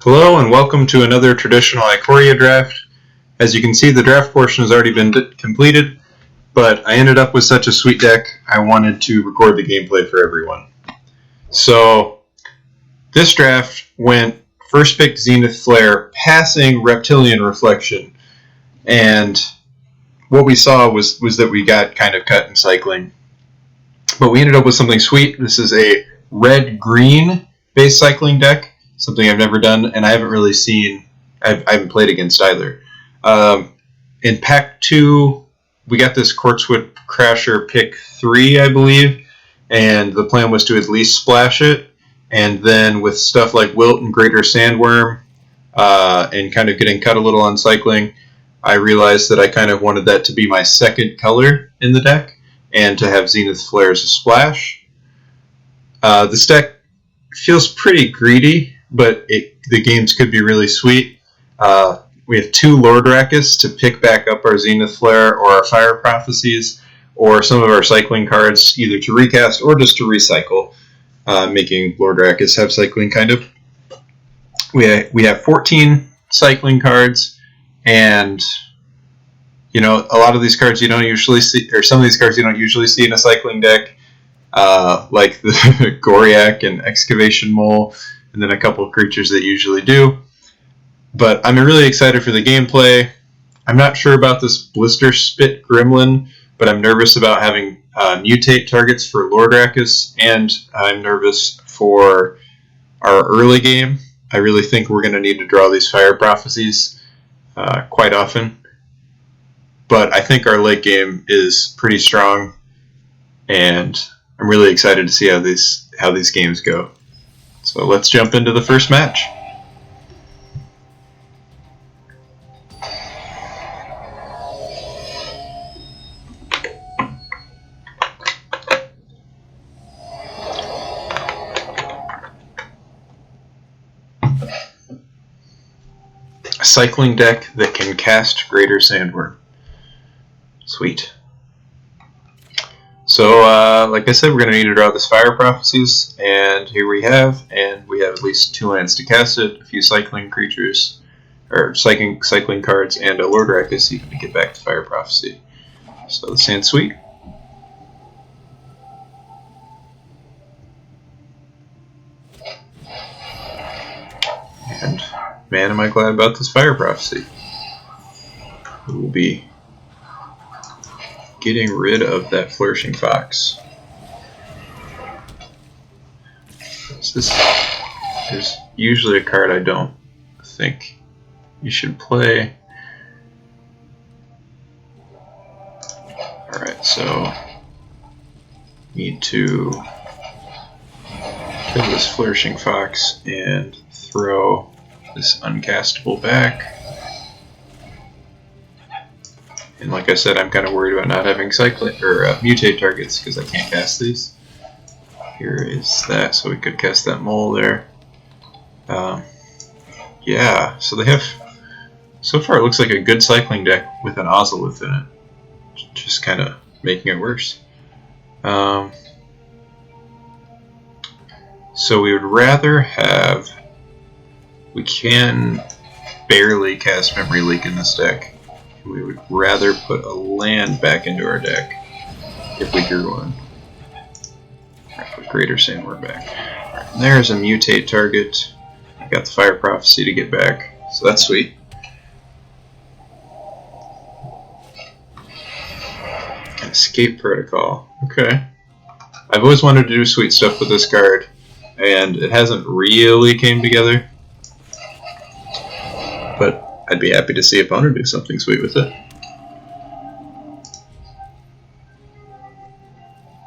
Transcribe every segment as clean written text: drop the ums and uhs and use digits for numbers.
Hello and welcome to another traditional Ikoria draft. As you can see, the draft portion has already been completed, but I ended up with such a sweet deck, I wanted to record the gameplay for everyone. So, this draft went first pick Zenith Flare, passing Reptilian Reflection, and what we saw was that we got kind of cut in cycling. But we ended up with something sweet. This is a red-green base cycling deck. Something I've never done, and I haven't really seen. I haven't played against either. In Pack 2, we got this Quartzwood Crasher pick 3, I believe, and the plan was to at least splash it, and then with stuff like Wilt and Greater Sandworm, and kind of getting cut a little on cycling, I realized that I kind of wanted that to be my second color in the deck, and to have Zenith Flare as a splash. This deck feels pretty greedy, but the games could be really sweet. We have 2 Lord Rakkus to pick back up our Zenith Flare or our Fire Prophecies, or some of our cycling cards, either to recast or just to recycle, making Lord Rakkus have cycling kind of. We have 14 cycling cards, and a lot of these cards you don't usually see, or some of these cards you don't usually see in a cycling deck, like the Goriak and Excavation Mole, and then a couple of creatures that usually do. But I'm really excited for the gameplay. I'm not sure about this Blister Spit Gremlin, but I'm nervous about having mutate targets for Lord Rakkus, and I'm nervous for our early game. I really think we're going to need to draw these Fire Prophecies quite often. But I think our late game is pretty strong, and I'm really excited to see how these games go. So let's jump into the first match. A cycling deck that can cast Greater Sandworm. Sweet. So, like I said, we're going to need to draw this Fire Prophecies, and here we have at least 2 lands to cast it, a few cycling creatures, or cycling cards, and a Lord Rakkus even to get back to Fire Prophecy. So this hand's sweet. And man, am I glad about this Fire Prophecy. We'll be getting rid of that Flourishing Fox. There's usually a card I don't think you should play. Alright, so need to kill this Flourishing Fox and throw this uncastable back. And like I said, I'm kind of worried about not having mutate targets because I can't cast these. Here is that, so we could cast that mole there. Yeah, so they have. So far, it looks like a good cycling deck with an Ozolith in it, just kind of making it worse. So we would rather have. We can barely cast Memory Leak in this deck. We would rather put a land back into our deck if we drew one. Alright, put Greater Sandworm back. Alright, there's a mutate target. I got the Fire Prophecy to get back, so that's sweet. Escape Protocol. Okay. I've always wanted to do sweet stuff with this card, and it hasn't really came together. But I'd be happy to see a opponent do something sweet with it.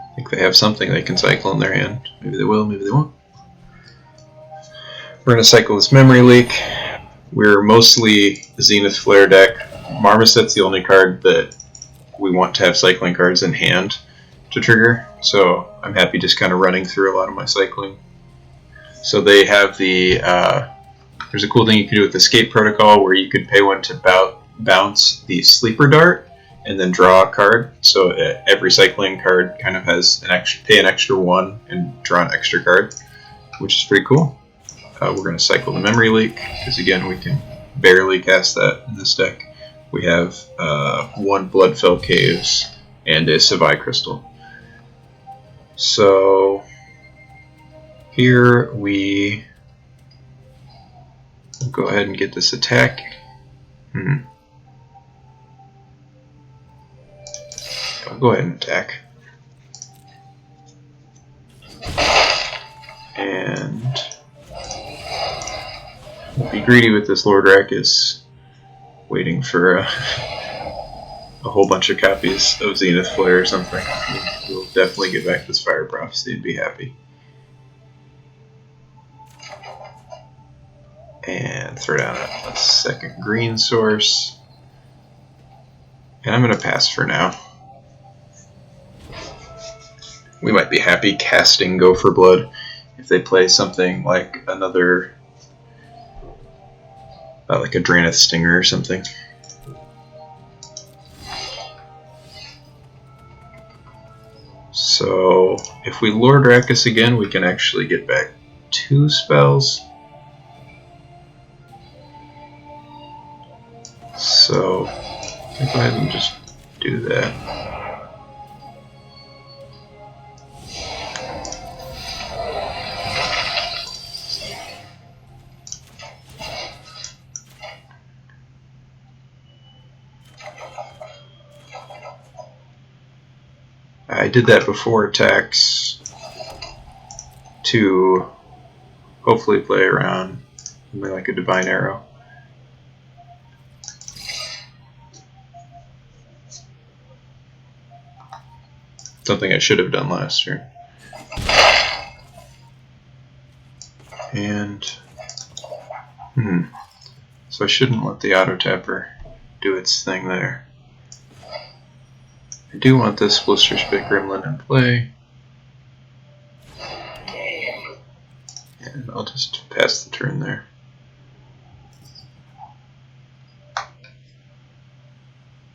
I think they have something they can cycle in their hand. Maybe they will, maybe they won't. We're going to cycle this Memory Leak. We're mostly a Zenith Flare deck. Marmoset's the only card that we want to have cycling cards in hand to trigger, so I'm happy just kind of running through a lot of my cycling. So they have the... there's a cool thing you can do with Escape Protocol where you could pay 1 to bounce the Sleeper Dart and then draw a card. So every cycling card kind of has pay an extra 1 and draw an extra card, which is pretty cool. we're going to cycle the Memory Leak, because again we can barely cast that in this deck. We have 1 Bloodfell Caves and a Savai Crystal. So here we will go ahead and get this attack. I'll go ahead and attack. And we'll be greedy with this Lord Rakkus, waiting for a whole bunch of copies of Zenith Flare or something. We'll definitely get back this Fire Prophecy and be happy. And throw down a second green source. And I'm going to pass for now. We might be happy casting Go for Blood if they play something like another, like a Draneth Stinger or something. So if we Lord Rakkus again, we can actually get back 2 spells. So I'll go ahead and just do that. I did that before attacks to hopefully play around something like a Divine Arrow. Something I should have done last turn. And so I shouldn't let the auto tapper do its thing there. I do want this Blister Spit Gremlin in play. And I'll just pass the turn there.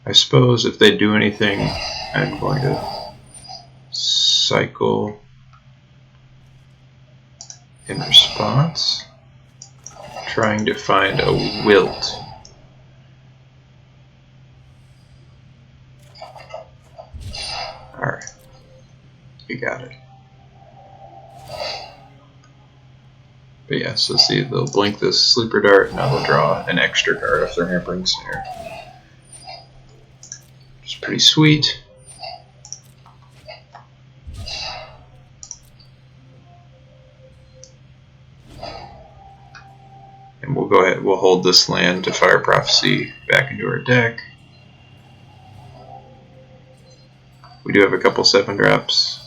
I suppose if they do anything, I'm going to cycle in response, trying to find a Wilt. Alright, you got it. But yeah, so see, they'll blink this Sleeper Dart, and now they'll draw an extra card off their Hampering Snare. Which is pretty sweet. And we'll go ahead, we'll hold this land to Fire Prophecy back into our deck. We do have a couple 7-drops.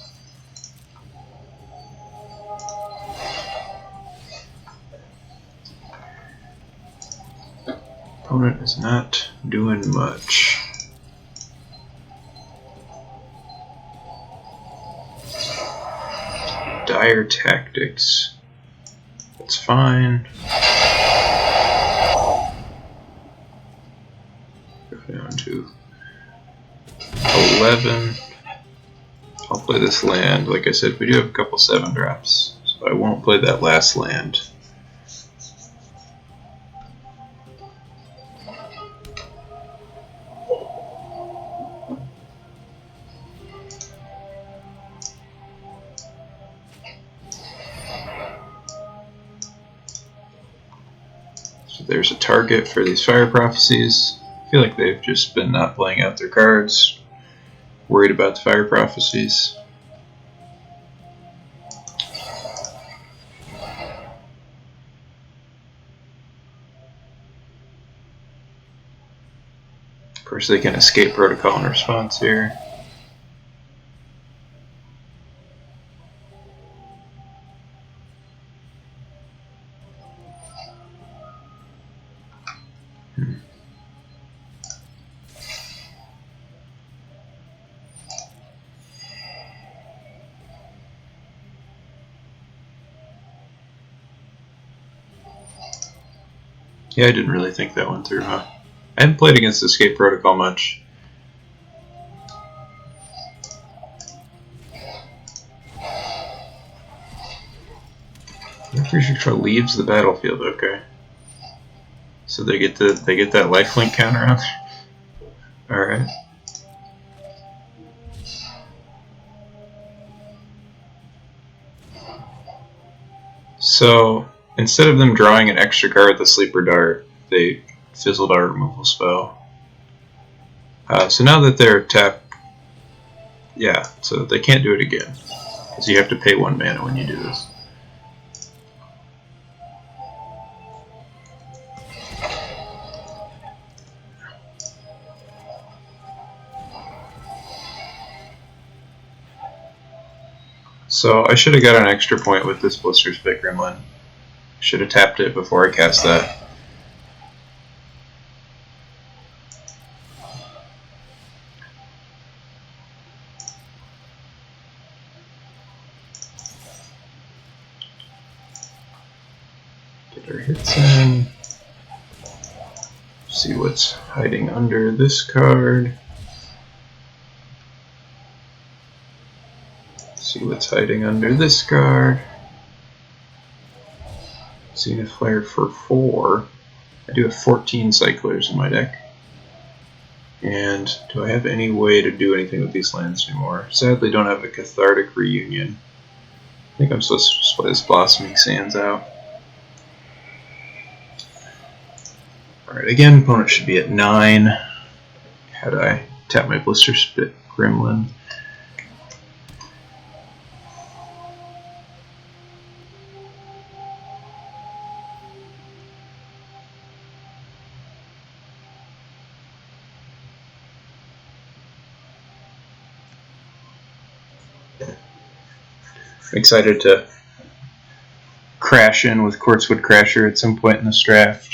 Opponent is not doing much. Dire Tactics. That's fine. Go down to 11. I'll play this land. Like I said, we do have a couple 7-drops, so I won't play that last land. So there's a target for these Fire Prophecies. I feel like they've just been not playing out their cards, worried about the Fire Prophecies. Of course, they can escape protocol in response here. Yeah, I didn't really think that went through, huh? I haven't played against Escape Protocol much. Creature control leaves the battlefield. Okay. So they get that lifelink counter on there. All right. So instead of them drawing an extra card with the Sleeper Dart, they fizzled our removal spell. So now that they're tapped, yeah, so they can't do it again because you have to pay 1 mana when you do this. So I should have got an extra point with this Blister Spit Gremlin. Should have tapped it before I cast that. Get our hits in. See what's hiding under this card. See what's hiding under this card. Zenith Flare for 4. I do have 14 cyclers in my deck. And do I have any way to do anything with these lands anymore? Sadly, don't have a Cathartic Reunion. I think I'm supposed to play this Blossoming Sands out. Alright, again, opponent should be at 9. Had I tapped my Blister Spit Gremlin. Excited to crash in with Quartzwood Crasher at some point in this draft.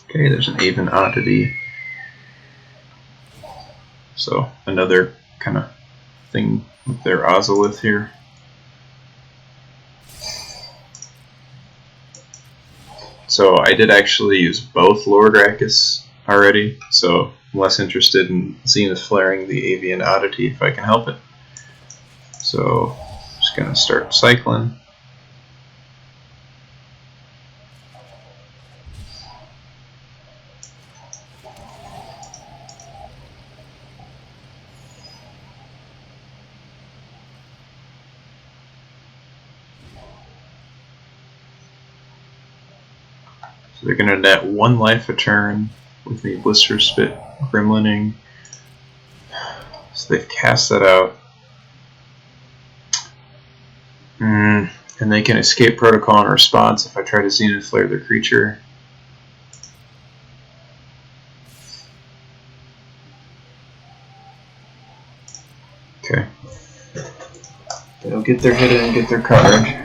Okay, there's an Aven Oddity. So another kind of thing with their Ozolith here. So I did actually use both Lord Rakkus already, so I'm less interested in Zenith Flaring the Avian Oddity if I can help it. So I'm just going to start cycling. So they're going to net 1 life a turn with the Blister Spit Gremlining. So they've cast that out. And they can escape protocol in response if I try to Zenith Flare their creature. Okay. They'll get their hit in and get their card.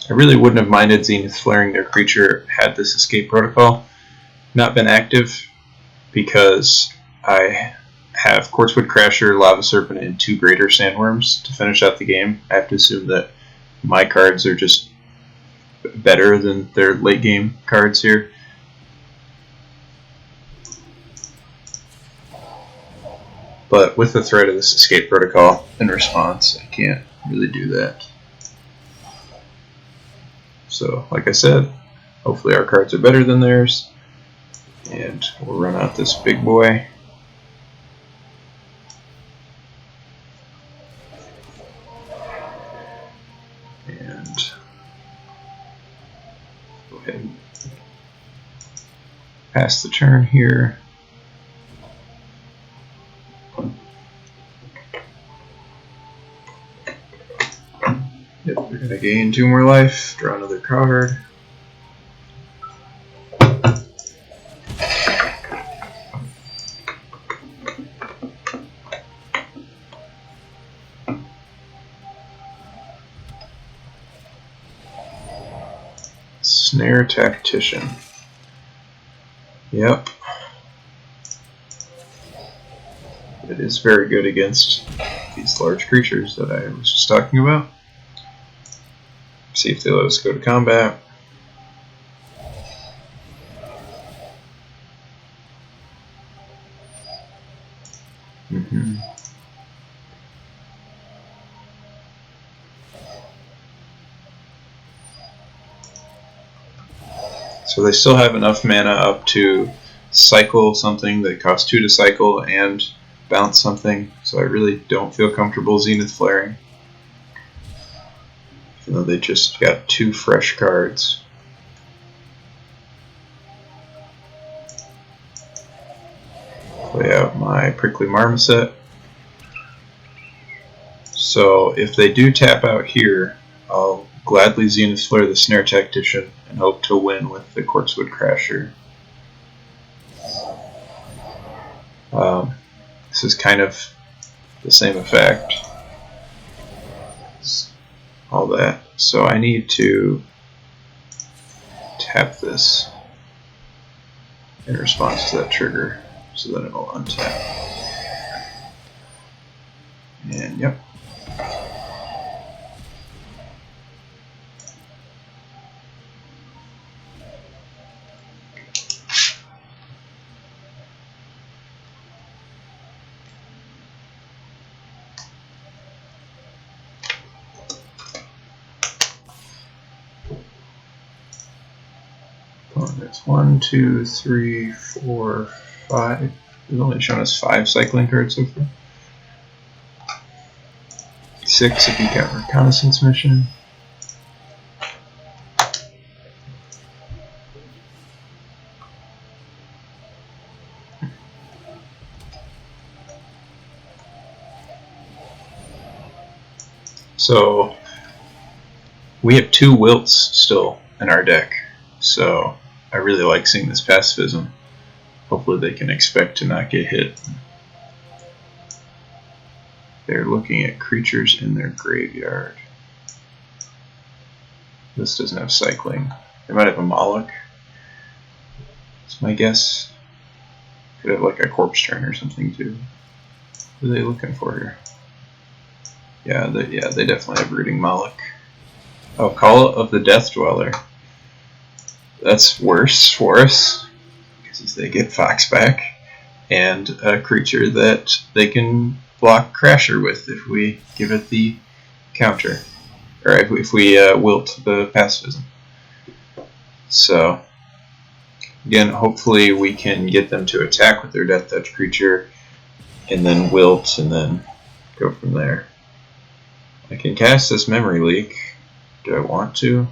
I really wouldn't have minded Zenith Flaring their creature had this escape protocol not been active, because I have Quartzwood Crasher, Lava Serpent, and 2 Greater Sandworms to finish out the game. I have to assume that my cards are just better than their late game cards here. But with the threat of this escape protocol in response, I can't really do that. So, like I said, hopefully our cards are better than theirs. And we'll run out this big boy. And go ahead and pass the turn here. Yep, we're going to gain 2 more life, draw another card. Snare Tactician. Yep. It is very good against these large creatures that I was just talking about. See if they let us go to combat. So they still have enough mana up to cycle something that costs 2 to cycle and bounce something, so I really don't feel comfortable Zenith Flaring. Even though they just got 2 fresh cards. Play out my Prickly Marmoset. So if they do tap out here, I'll gladly Zenith Flare the Snare Tactician and hope to win with the Corpsewood Crasher. This is kind of the same effect. All that. So I need to tap this in response to that trigger so that it'll untap. And yep. There's 1, 2, 3, 4, 5. It's only shown us 5 cycling cards so far. 6 if you count Reconnaissance Mission. So we have 2 Wilts still in our deck, so I really like seeing this pacifism. Hopefully they can expect to not get hit. They're looking at creatures in their graveyard. This doesn't have cycling. They might have a Moloch. That's my guess. Could have like a Corpse Turn or something too. What are they looking for here? Yeah, they definitely have Rooting Moloch. Oh, Call of the Death Dweller. That's worse for us, because they get Fox back, and a creature that they can block Crasher with if we give it the counter, or if we wilt the pacifism. So, again, hopefully we can get them to attack with their Death Touch creature, and then wilt, and then go from there. I can cast this Memory Leak. Do I want to?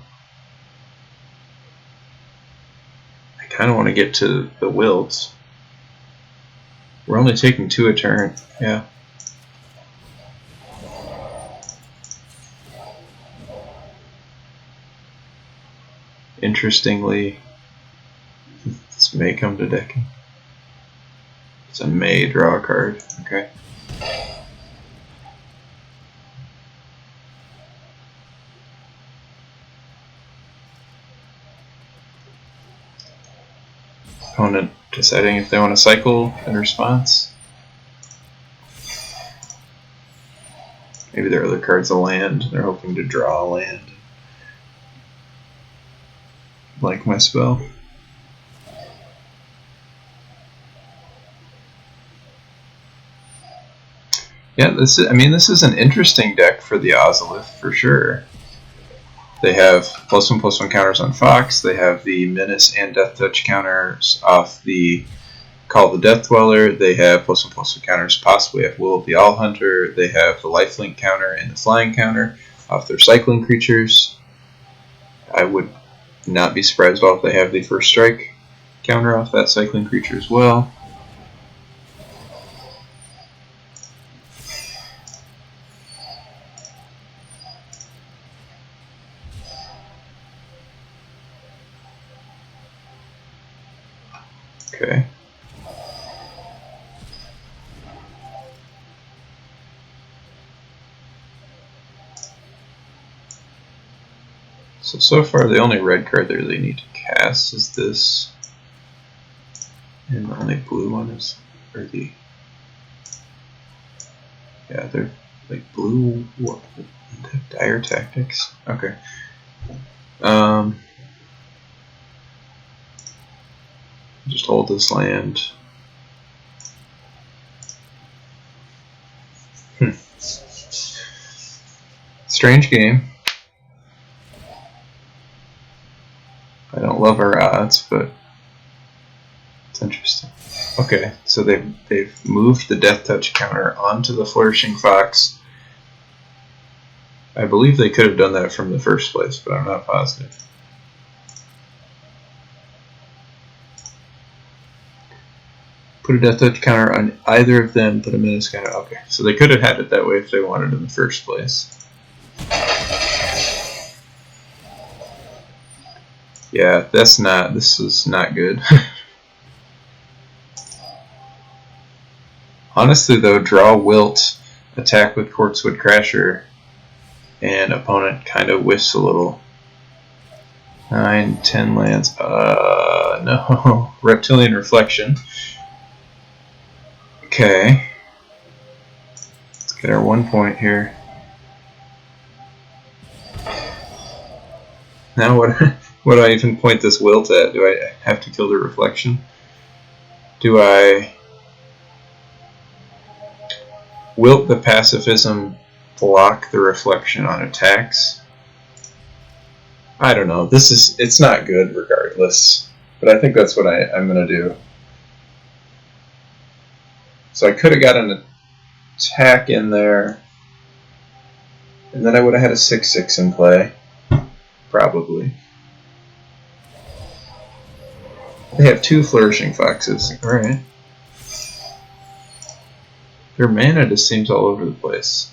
I kind of want to get to the wilt. We're only taking 2 a turn. Yeah. Interestingly, this may come to decking. It's a may draw a card. Okay. Opponent deciding if they want to cycle in response. Maybe their other card's a land. They're hoping to draw a land. Like my spell. Yeah, this is an interesting deck for the Ozolith for sure. They have +1/+1 counters on Fox. They have the Menace and Death Touch counters off the Call of the Death Dweller. They have +1/+1 counters possibly off Will of the All Hunter. They have the Lifelink counter and the Flying counter off their cycling creatures. I would not be surprised if they have the First Strike counter off that cycling creature as well. Okay. So far the only red card they really need to cast is this. And the only blue one is, or the, yeah, they're like blue, what, Dire Tactics? Okay. Just hold this land. Strange game. I don't love our nuts, but it's interesting. Okay, so they've moved the Death Touch counter onto the Flourishing Fox. I believe they could have done that from the first place, but I'm not positive. Put a Death Touch counter on either of them, put a Menace counter. Okay, so they could have had it that way if they wanted in the first place. Yeah, this is not good. Honestly though, draw Wilt, attack with Corpsewood Crasher, and opponent kind of whiffs a little. 9, 10 lands. No. Reptilian Reflection. Okay. Let's get our 1 point here. Now what do I even point this Wilt at? Do I have to kill the Reflection? Do I Wilt the Pacifism, block the Reflection on attacks? I don't know. It's not good regardless. But I think that's what I'm going to do. So I could have got an attack in there. And then I would have had a 6/6 in play. Probably. They have 2 Flourishing Foxes. Alright. Their mana just seems all over the place.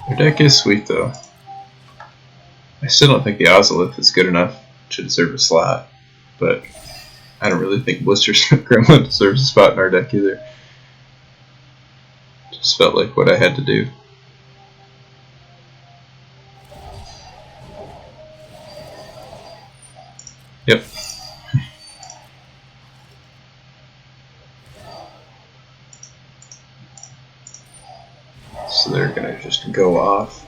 Their deck is sweet though. I still don't think the Ozolith is good enough to deserve a slot, but I don't really think Blister Smith Gremlin deserves a spot in our deck either. Just felt like what I had to do. Yep. So they're gonna just go off.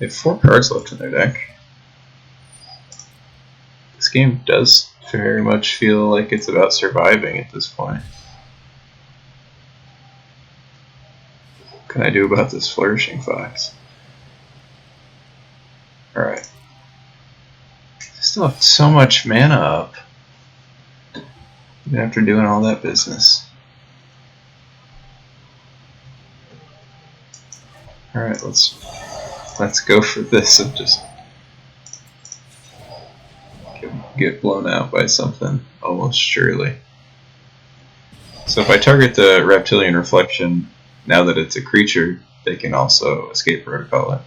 They have 4 cards left in their deck. This game does very much feel like it's about surviving at this point. What can I do about this Flourishing Fox? Alright. I still have so much mana up. Even after doing all that business. Alright, let's go for this and just get blown out by something, almost surely. So if I target the Reptilian Reflection, now that it's a creature, they can also escape protocol it.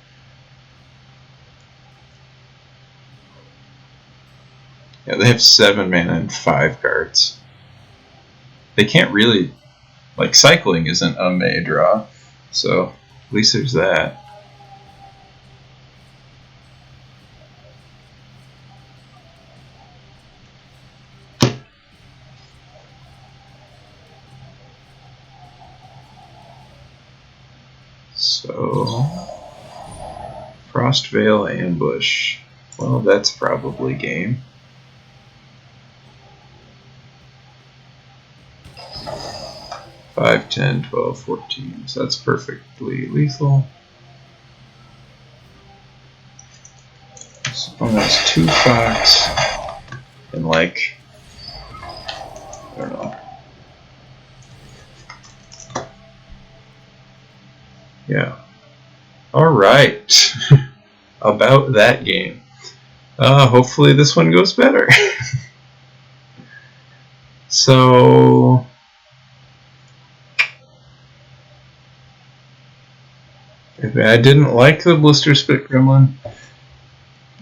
Yeah, they have 7 mana and 5 cards. They can't really, like, cycling isn't a May draw, so at least there's that. So, Frostveil Ambush. Well, that's probably game. Five, 10, 12, 14. So that's perfectly lethal. So that's 2 Fox and like, I don't know. Yeah. Alright. About that game. Hopefully this one goes better. So I didn't like the Blister Spit Gremlin,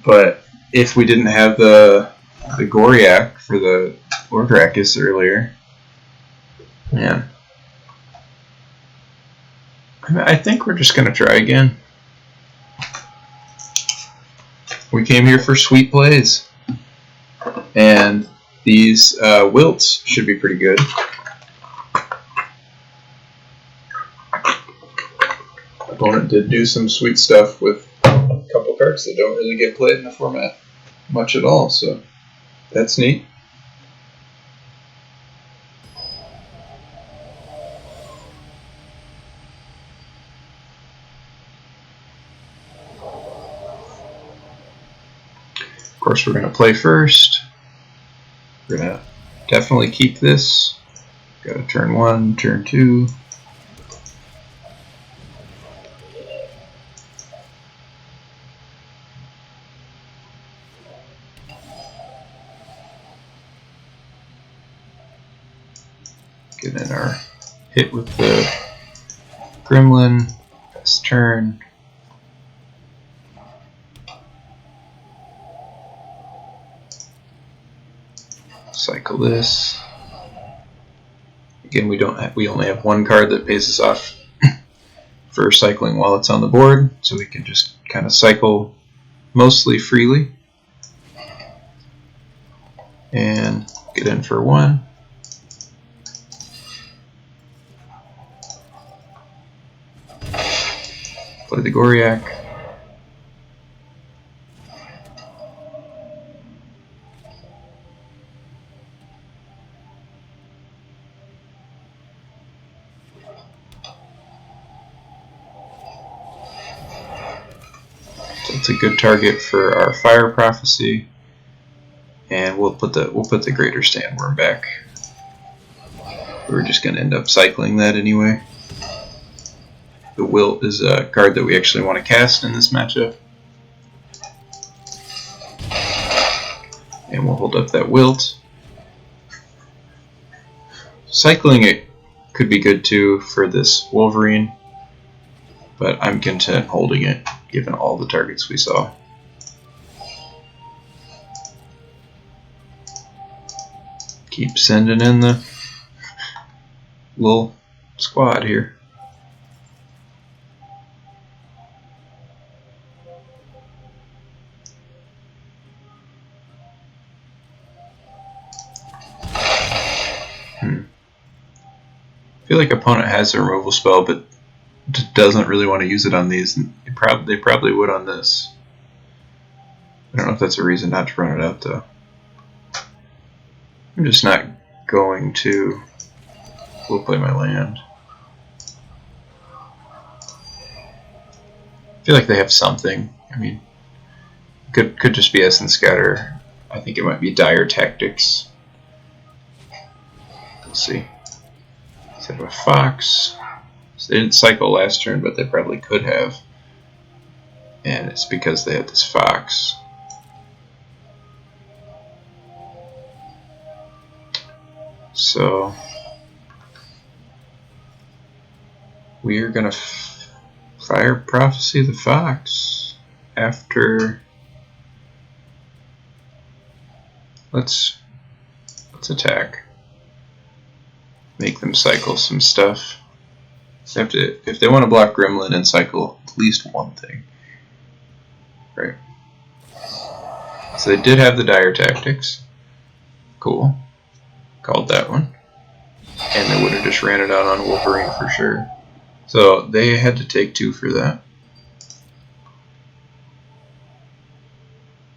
but if we didn't have the Goriak for the Lordrakis earlier, man, I think we're just gonna try again. We came here for sweet plays, and these wilts should be pretty good. Opponent did do some sweet stuff with a couple cards that don't really get played in the format much at all, so that's neat. course, we're going to play first. We're going to definitely keep this. Got a turn 1, turn 2. Get in our hit with the gremlin. Best turn. Cycle this. Again, we only have one card that pays us off for cycling while it's on the board, so we can just kind of cycle mostly freely. And get in for 1. Play the Goriak. So it's a good target for our Fire Prophecy, and we'll put the Greater Sandworm back. We're just going to end up cycling that anyway. The Wilt is a card that we actually want to cast in this matchup. And we'll hold up that Wilt. Cycling it could be good too for this Wolverine, but I'm content holding it given all the targets we saw. Keep sending in the little squad here. I feel like opponent has a removal spell, but doesn't really want to use it on these. They probably would on this. I don't know if that's a reason not to run it out, though. I'm just not going to. We'll play my land. I feel like they have something. I mean, could just be Essence Scatter. I think it might be Dire Tactics. We'll see. Instead of a Fox. So they didn't cycle last turn, but they probably could have. And it's because they had this Fox. So we are going to Fire Prophecy the Fox after. Let's attack. Make them cycle some stuff. They have to, if they want to block Gremlin and cycle at least one thing. Right. So they did have the Dire Tactics. Cool. Called that one. And they would have just ran it out on Wolverine for sure. So they had to take 2 for that.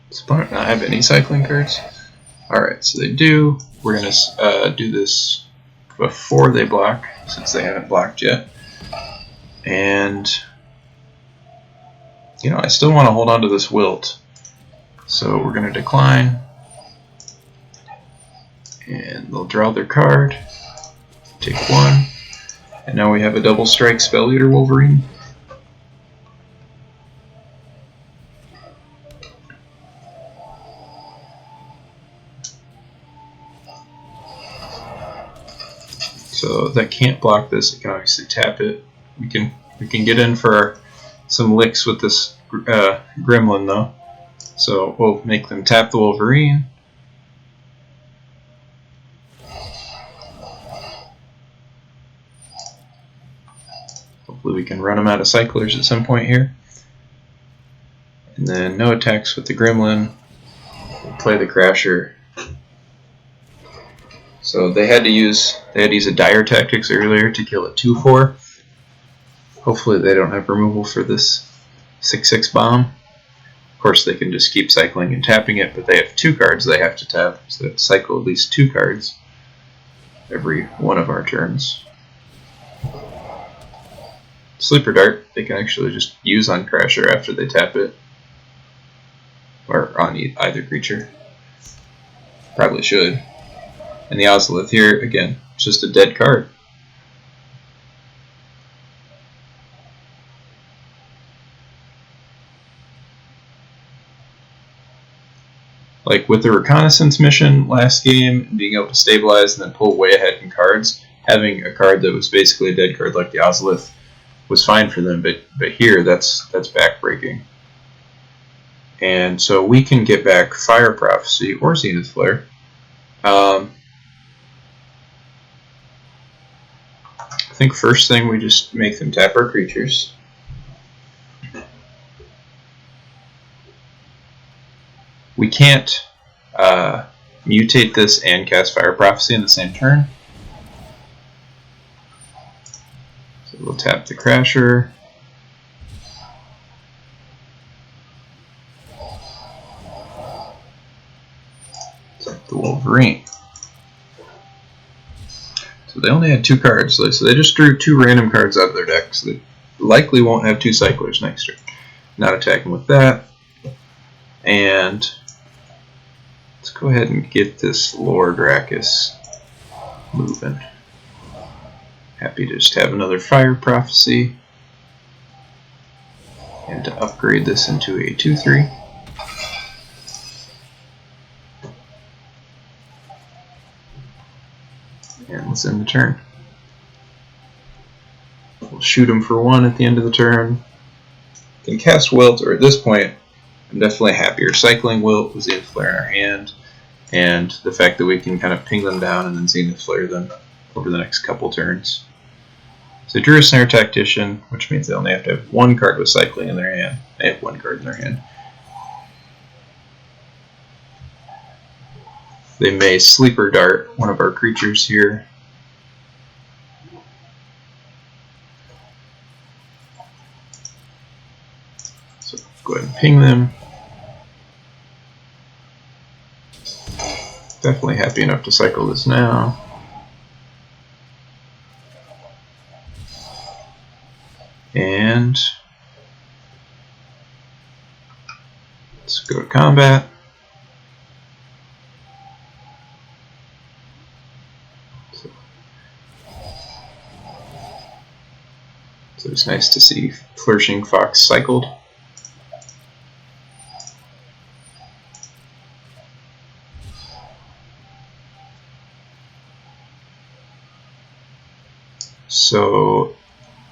Does opponent not have any cycling cards? Alright, so they do. We're going to do this before they block, since they haven't blocked yet. And, you know, I still want to hold on to this Wilt. So we're going to decline. And they'll draw their card. Take 1. And now we have a double strike Spell Eater Wolverine. So that can't block this. It can obviously tap it. We can get in for some licks with this Gremlin though. So we'll make them tap the Wolverine. Hopefully we can run them out of cyclers at some point here. And then no attacks with the Gremlin. We'll play the Crasher. So they had to use a Dire Tactics earlier to kill a 2/4. Hopefully they don't have removal for this 6/6 bomb. Of course they can just keep cycling and tapping it, but they have 2 cards they have to tap, so they have to cycle at least 2 cards every one of our turns. Sleeper Dart they can actually just use on Crasher after they tap it. or on either creature. Probably should. And the Ozolith here, again, it's just a dead card. Like with the reconnaissance mission last game, being able to stabilize and then pull way ahead in cards, having a card that was basically a dead card like the Ozolith was fine for them, but here that's backbreaking. And so we can get back Fire Prophecy or Zenith Flare. I think first thing we just make them tap our creatures. We can't mutate this and cast Fire Prophecy in the same turn. So we'll tap the Crasher. Tap the Wolverine. So they only had 2 cards, so they just drew 2 random cards out of their deck, so they likely won't have 2 Cyclers next turn. Not attacking with that. And let's go ahead and get this Lord Rackus moving. Happy to just have another Fire Prophecy. And to upgrade this into a 2/3. And let's end the turn. We'll shoot him for 1 at the end of the turn. Can cast Wilt, or at this point, I'm definitely happier cycling Wilt with Zenith Flare in our hand, and the fact that we can kind of ping them down and then Zenith Flare them over the next couple turns. So they drew a Snare Tactician, which means they only have to have 1 card with cycling in their hand. They have 1 card in their hand. They may Sleeper Dart one of our creatures here. So go ahead and ping them. Definitely happy enough to cycle this now. And let's go to combat. So it's nice to see Flourishing Fox cycled. So,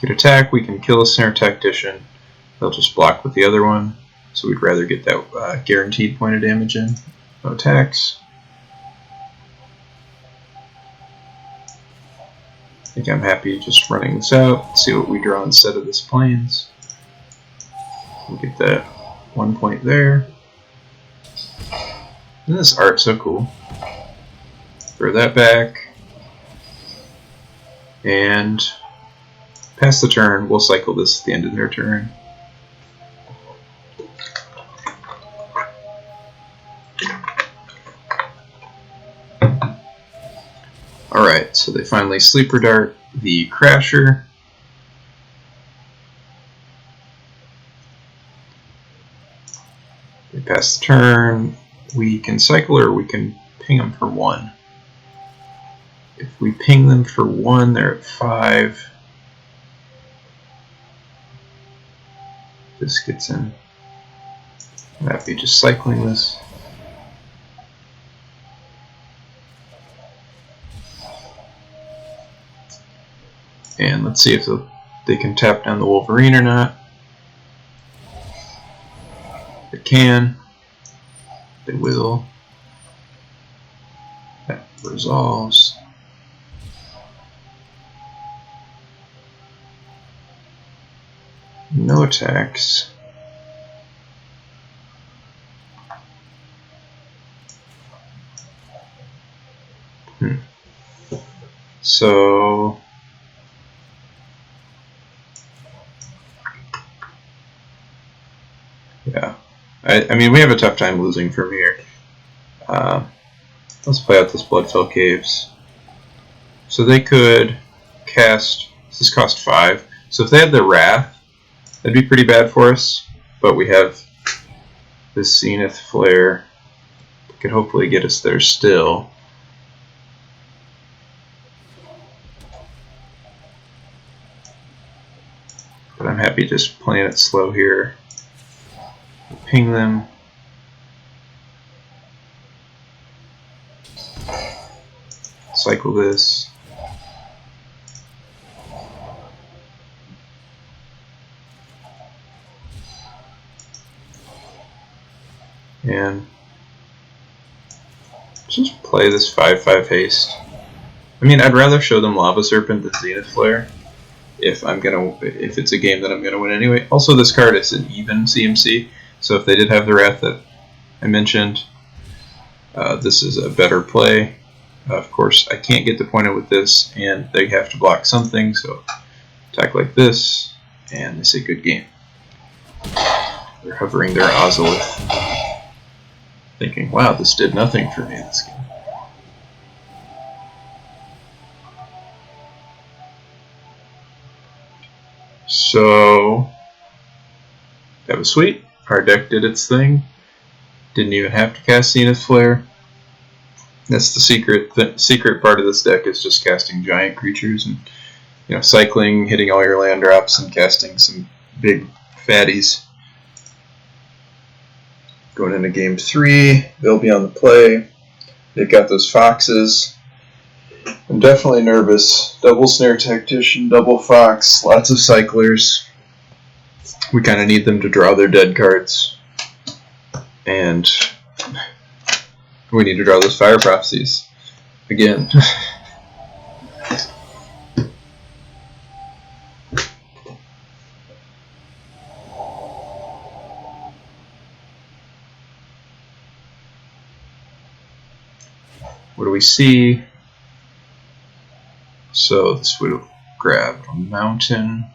get attack, we can kill a Snare Tactician. They'll just block with the other one. So we'd rather get that guaranteed point of damage in. No attacks. I think I'm happy just running this out. See what we draw instead of this Plains. We'll get that 1 point there. Isn't this art so cool? Throw that back. And pass the turn. We'll cycle this at the end of their turn. Alright, so they finally Sleeper Dart the Crasher. They pass the turn. We can cycle or we can ping them for 1. If we ping them for 1, they're at 5. This gets in. I'm happy just cycling this. And let's see if they can tap down the Wolverine or not. They can. They will. That resolves. No attacks. So yeah, I mean we have a tough time losing from here. Let's play out this Bloodfell Caves. So they could cast. This cost 5. So if they had the Wrath, that'd be pretty bad for us. But we have this Zenith Flare could hopefully get us there still. But I'm happy just playing it slow here. Ping them. Cycle this. And just play this 5/5 haste. I mean, I'd rather show them Lava Serpent than Zenith Flare if it's a game that I'm gonna win anyway. Also, this card is an even CMC, so if they did have the Wrath that I mentioned, this is a better play. Of course, I can't get the point with this, and they have to block something, so attack like this, and they say good game. They're hovering their Ozolith, thinking, wow, this did nothing for me this game. So, that was sweet. Our deck did its thing. Didn't even have to cast Zenith Flare. That's the secret part of this deck, is just casting giant creatures and cycling, hitting all your land drops, and casting some big fatties. Going into game 3, they'll be on the play. They've got those foxes. I'm definitely nervous. Double Snare Tactician, double Fox, lots of cyclers. We kind of need them to draw their dead cards. And we need to draw those Fire Prophecies again. What do we see? So this would grab a mountain,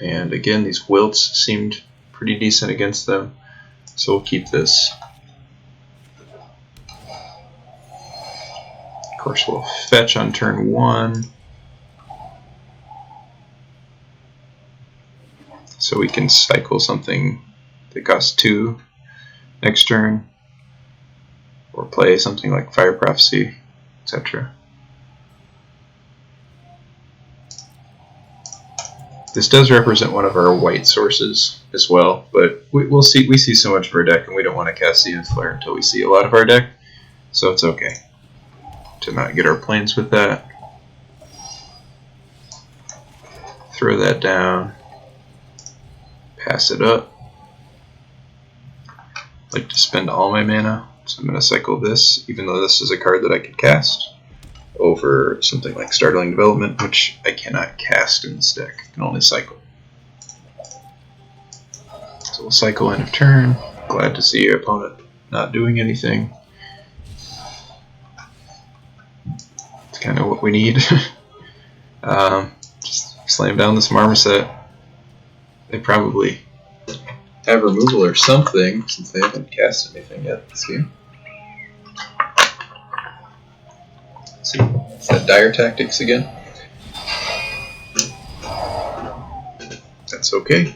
and again these wilts seemed pretty decent against them, so we'll keep this. Of course we'll fetch on turn 1, so we can cycle something that costs 2 next turn, or play something like Fire Prophecy, etc. This does represent one of our white sources as well, but we'll see. We see so much of our deck, and we don't want to cast Zenith Flare until we see a lot of our deck, so it's okay to not get our planes with that. Throw that down. Pass it up. I'd like to spend all my mana, so I'm going to cycle this, even though this is a card that I could cast, over something like Startling Development, which I cannot cast in this deck. I can only cycle. So we'll cycle end of turn. Glad to see your opponent not doing anything. It's kind of what we need. Just slam down this Marmoset. They probably have removal or something, since they haven't cast anything yet this game. Let's see, is that Dire Tactics again? That's okay.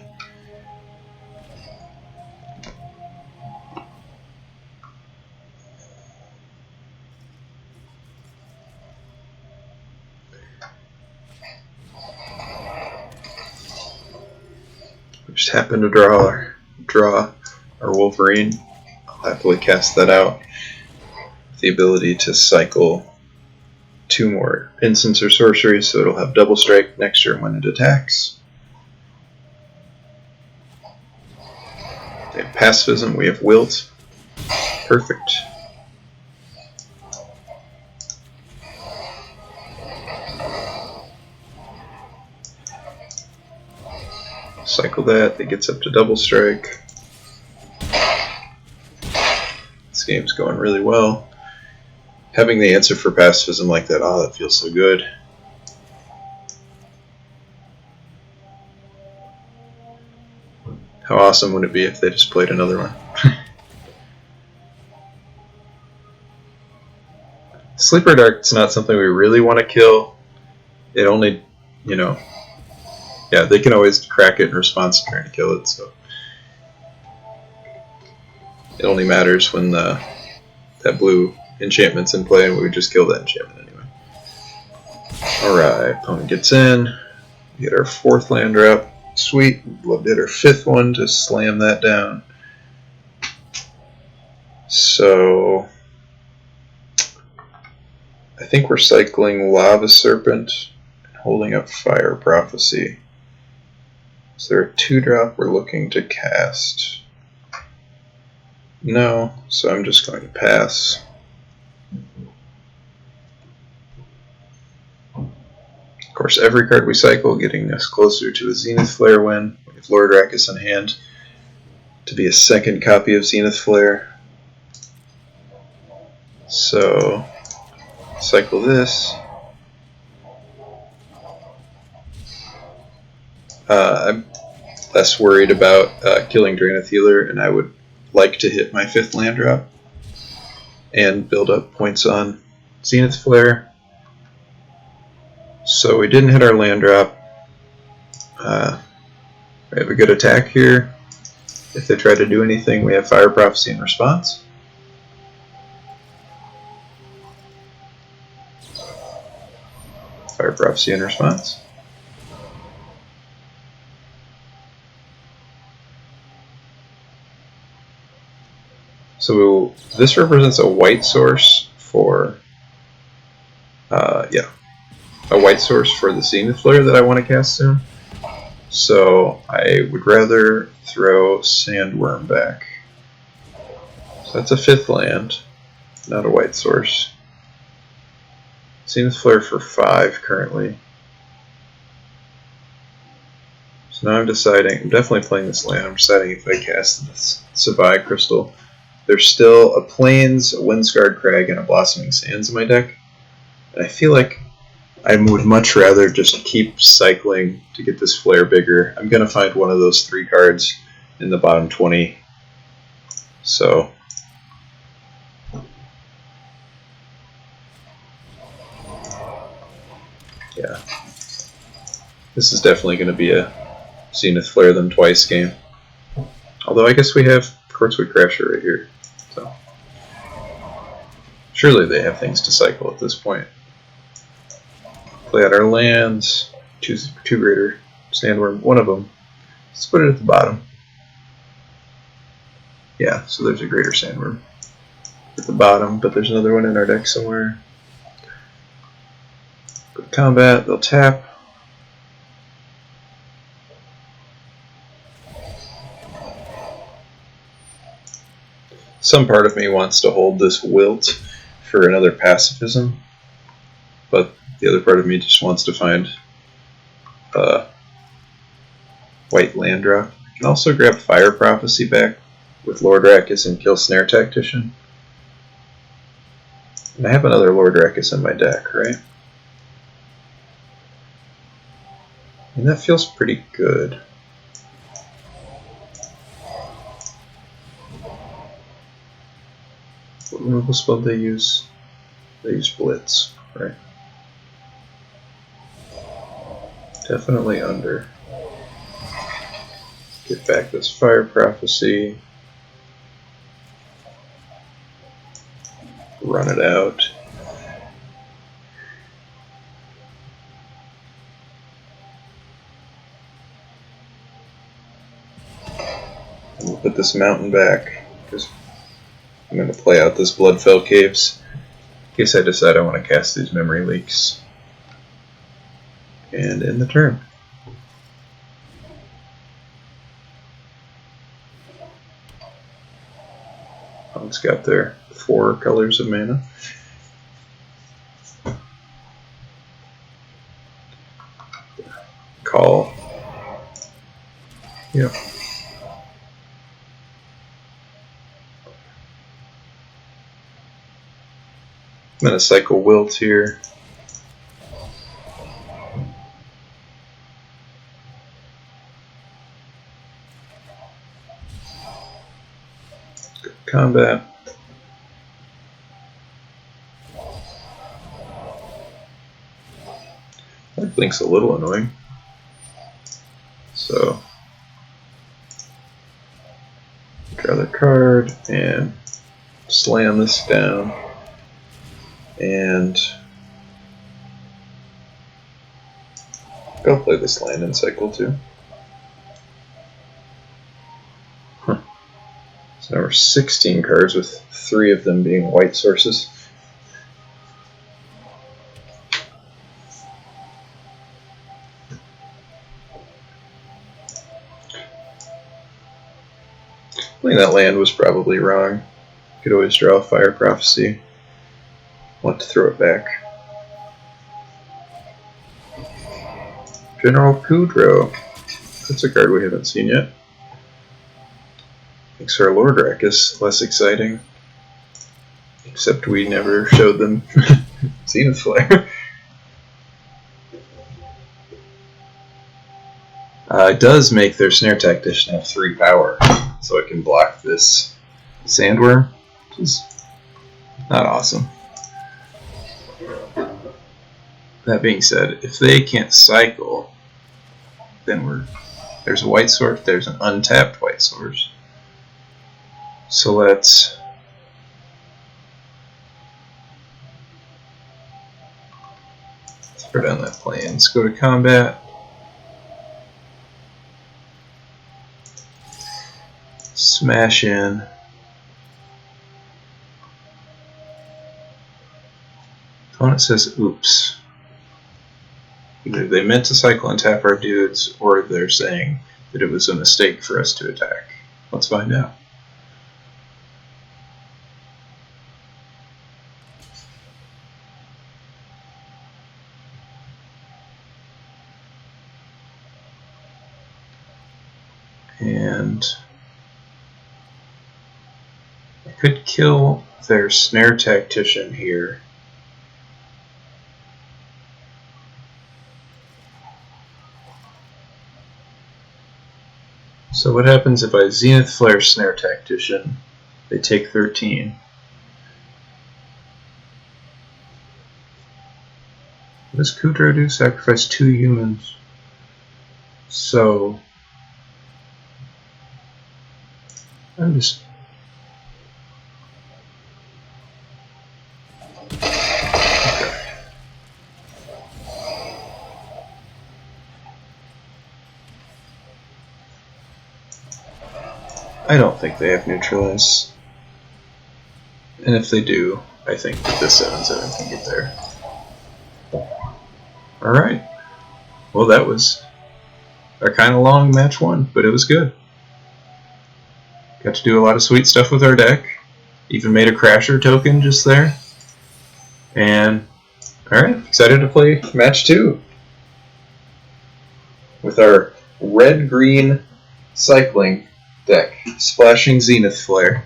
We just happen to draw our Wolverine. I'll happily cast that out. The ability to cycle 2 more instants or sorceries, so it'll have double strike next turn when it attacks. They have pacifism, we have wilt. Perfect. Cycle that gets up to double strike. This game's going really well. Having the answer for pacifism like that, oh, that feels so good. How awesome would it be if they just played another one? Sleeper Dark's not something we really want to kill. It only, yeah, they can always crack it in response to trying to kill it, so. It only matters when that blue enchantment's in play, and we would just kill that enchantment anyway. Alright, opponent gets in. We get our 4th land drop. Sweet. Love to hit our 5th one to slam that down. So I think we're cycling Lava Serpent and holding up Fire Prophecy. Is there a 2-drop we're looking to cast? No, so I'm just going to pass. Of course, every card we cycle getting us closer to a Zenith Flare win. We have Lord Rakkus in hand to be a 2nd copy of Zenith Flare. So, cycle this. I'm less worried about killing Draenith Healer, and I would like to hit my 5th land drop and build up points on Zenith Flare. So we didn't hit our land drop. We have a good attack here. If they try to do anything, we have Fire Prophecy in response. Fire Prophecy in response. So this represents a white source for, a white source for the Zenith Flare that I want to cast soon. So I would rather throw Sandworm back. So that's a 5th land, not a white source. Zenith Flare for 5 currently. So now I'm deciding, I'm definitely playing this land, I'm deciding if I cast this Savai Crystal. There's still a Plains, a Windscarred Crag, and a Blossoming Sands in my deck. And I feel like I would much rather just keep cycling to get this flare bigger. I'm going to find one of those 3 cards in the bottom 20. So yeah, this is definitely going to be a Zenith Flare them twice game. Although I guess we have Quartzwood Crasher right here. So surely they have things to cycle at this point. Play out our lands, choose 2 greater Sandworm, one of them. Let's put it at the bottom. Yeah, so there's a greater Sandworm at the bottom, but there's another one in our deck somewhere. Go to combat, they'll tap. Some part of me wants to hold this Wilt for another pacifism, but the other part of me just wants to find white land drop. I can also grab Fire Prophecy back with Lord Rakkus and kill Snare Tactician. And I have another Lord Rakkus in my deck, right? And that feels pretty good. What removal spell do they use? They use Blitz, right? Definitely under. Get back this Fire Prophecy. Run it out. And we'll put this mountain back because I'm going to play out this Bloodfell Caves in case I decide I want to cast these Memory Leaks. And end the turn. It's got their 4 colors of mana. Call. Yep. I'm going to cycle Wilt here. Combat. That blink's a little annoying. So, I'd rather card and slam this down. And go play this land in cycle 2. Huh. So now we're 16 cards with 3 of them being white sources. Playing that land was probably wrong. Could always draw a Fire Prophecy. Want to throw it back. General Kudro. That's a card we haven't seen yet. Makes our Lord Rakkus less exciting. Except we never showed them Zenith Flare. It does make their Snare Tactician have 3 power, so it can block this Sandworm, which is not awesome. That being said, if they can't cycle, then there's a white source, there's an untapped white source. So let's throw down that plane. Let's go to combat. Smash in. Opponent says oops. Either they meant to cycle and tap our dudes, or they're saying that it was a mistake for us to attack. Let's find out. And I could kill their Snare Tactician here. So what happens if I Zenith Flare Snare Tactician? They take 13. What does Kudro do? Sacrifice 2 humans. So I'm just... Okay. I don't think they have neutralize. And if they do, I think that this 7/7 can get there. Alright. Well, that was a kind of long match 1, but it was good. Got to do a lot of sweet stuff with our deck. Even made a Crasher token just there. And, alright, excited to play match 2. With our red-green cycling deck, splashing Zenith Flare.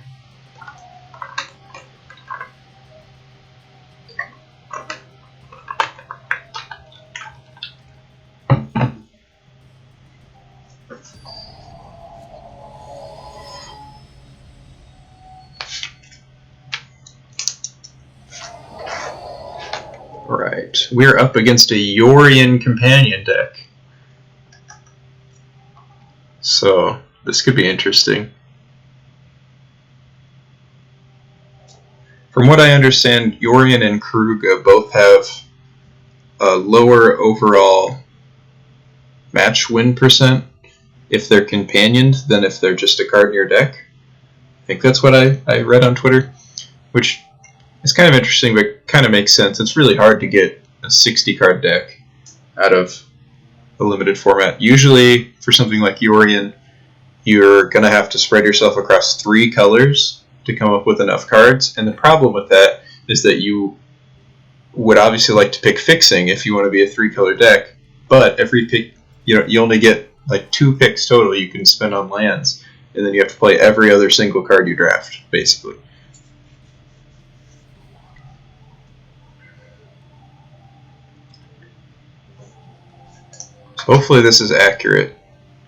Alright, we're up against a Yorion companion deck. So, this could be interesting. From what I understand, Yorion and Karuga both have a lower overall match win percent if they're companioned than if they're just a card in your deck. I think that's what I read on Twitter, which is kind of interesting, but kind of makes sense. It's really hard to get a 60-card deck out of a limited format. Usually, for something like Yorion, you're going to have to spread yourself across 3 colors to come up with enough cards. And the problem with that is that you would obviously like to pick fixing if you want to be a 3-color deck, but every pick, you only get like 2 picks total you can spend on lands, and then you have to play every other single card you draft, basically. So hopefully this is accurate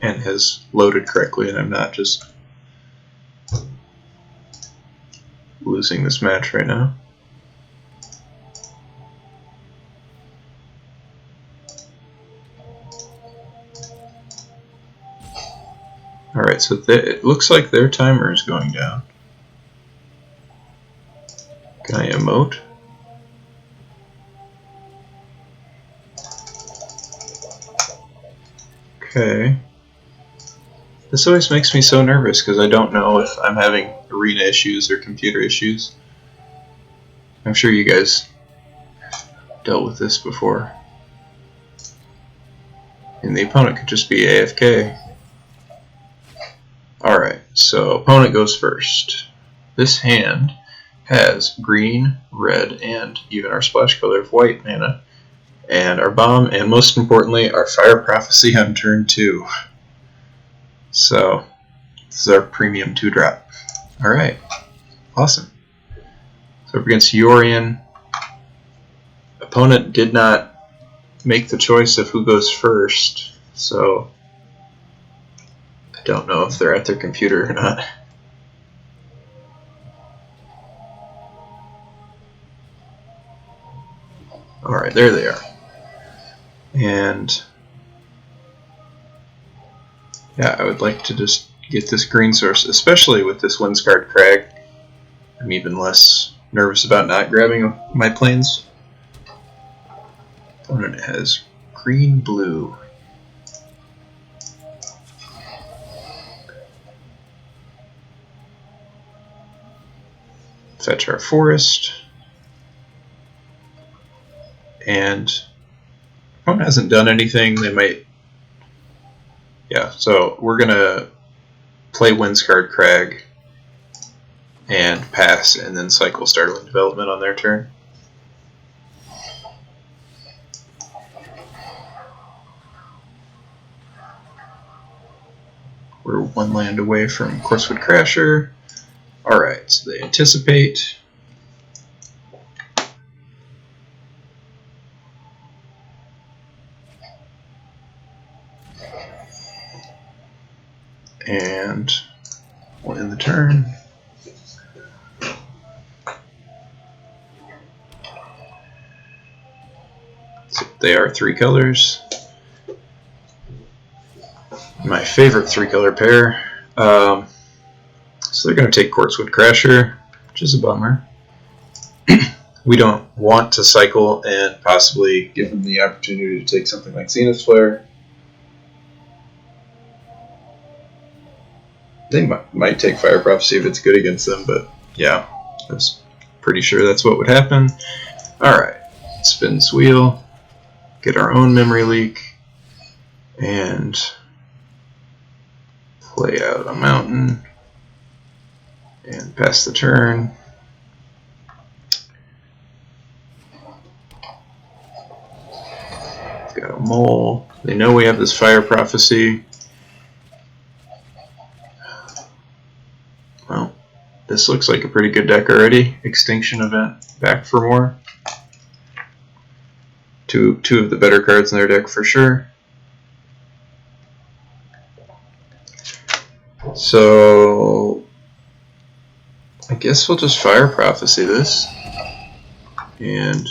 and has loaded correctly, and I'm not just losing this match right now. Alright, so it looks like their timer is going down. Can I emote? Okay. This always makes me so nervous because I don't know if I'm having arena issues or computer issues. I'm sure you guys dealt with this before. And the opponent could just be AFK. Alright, so opponent goes first. This hand has green, red, and even our splash color of white mana. And our bomb, and most importantly, our Fire Prophecy on turn 2. So, this is our premium 2-drop. Alright, awesome. So, up against Yorion, opponent did not make the choice of who goes first, so I don't know if they're at their computer or not. Alright, there they are. And yeah, I would like to just get this green source, especially with this Windscarred Crag. I'm even less nervous about not grabbing my planes. Opponent has green, blue. Fetch our forest. And opponent hasn't done anything. They might. Yeah, so we're going to play Windscarred Crag and pass, and then cycle Startling Development on their turn. We're one land away from Coursewood Crasher. Alright, so they anticipate. And we'll end the turn. So they are 3 colors. My favorite 3-color pair. So they're going to take Coursewood Crasher, which is a bummer. We don't want to cycle and possibly give them the opportunity to take something like Zenith Flare. They might take Fire Prophecy if it's good against them, but yeah, I was pretty sure that's what would happen. Alright, spin this wheel, get our own Memory Leak, and play out a mountain, and pass the turn. Got a mole. They know we have this Fire Prophecy. Well, this looks like a pretty good deck already. Extinction Event, back for more. Two of the better cards in their deck for sure. So I guess we'll just Fire Prophecy this and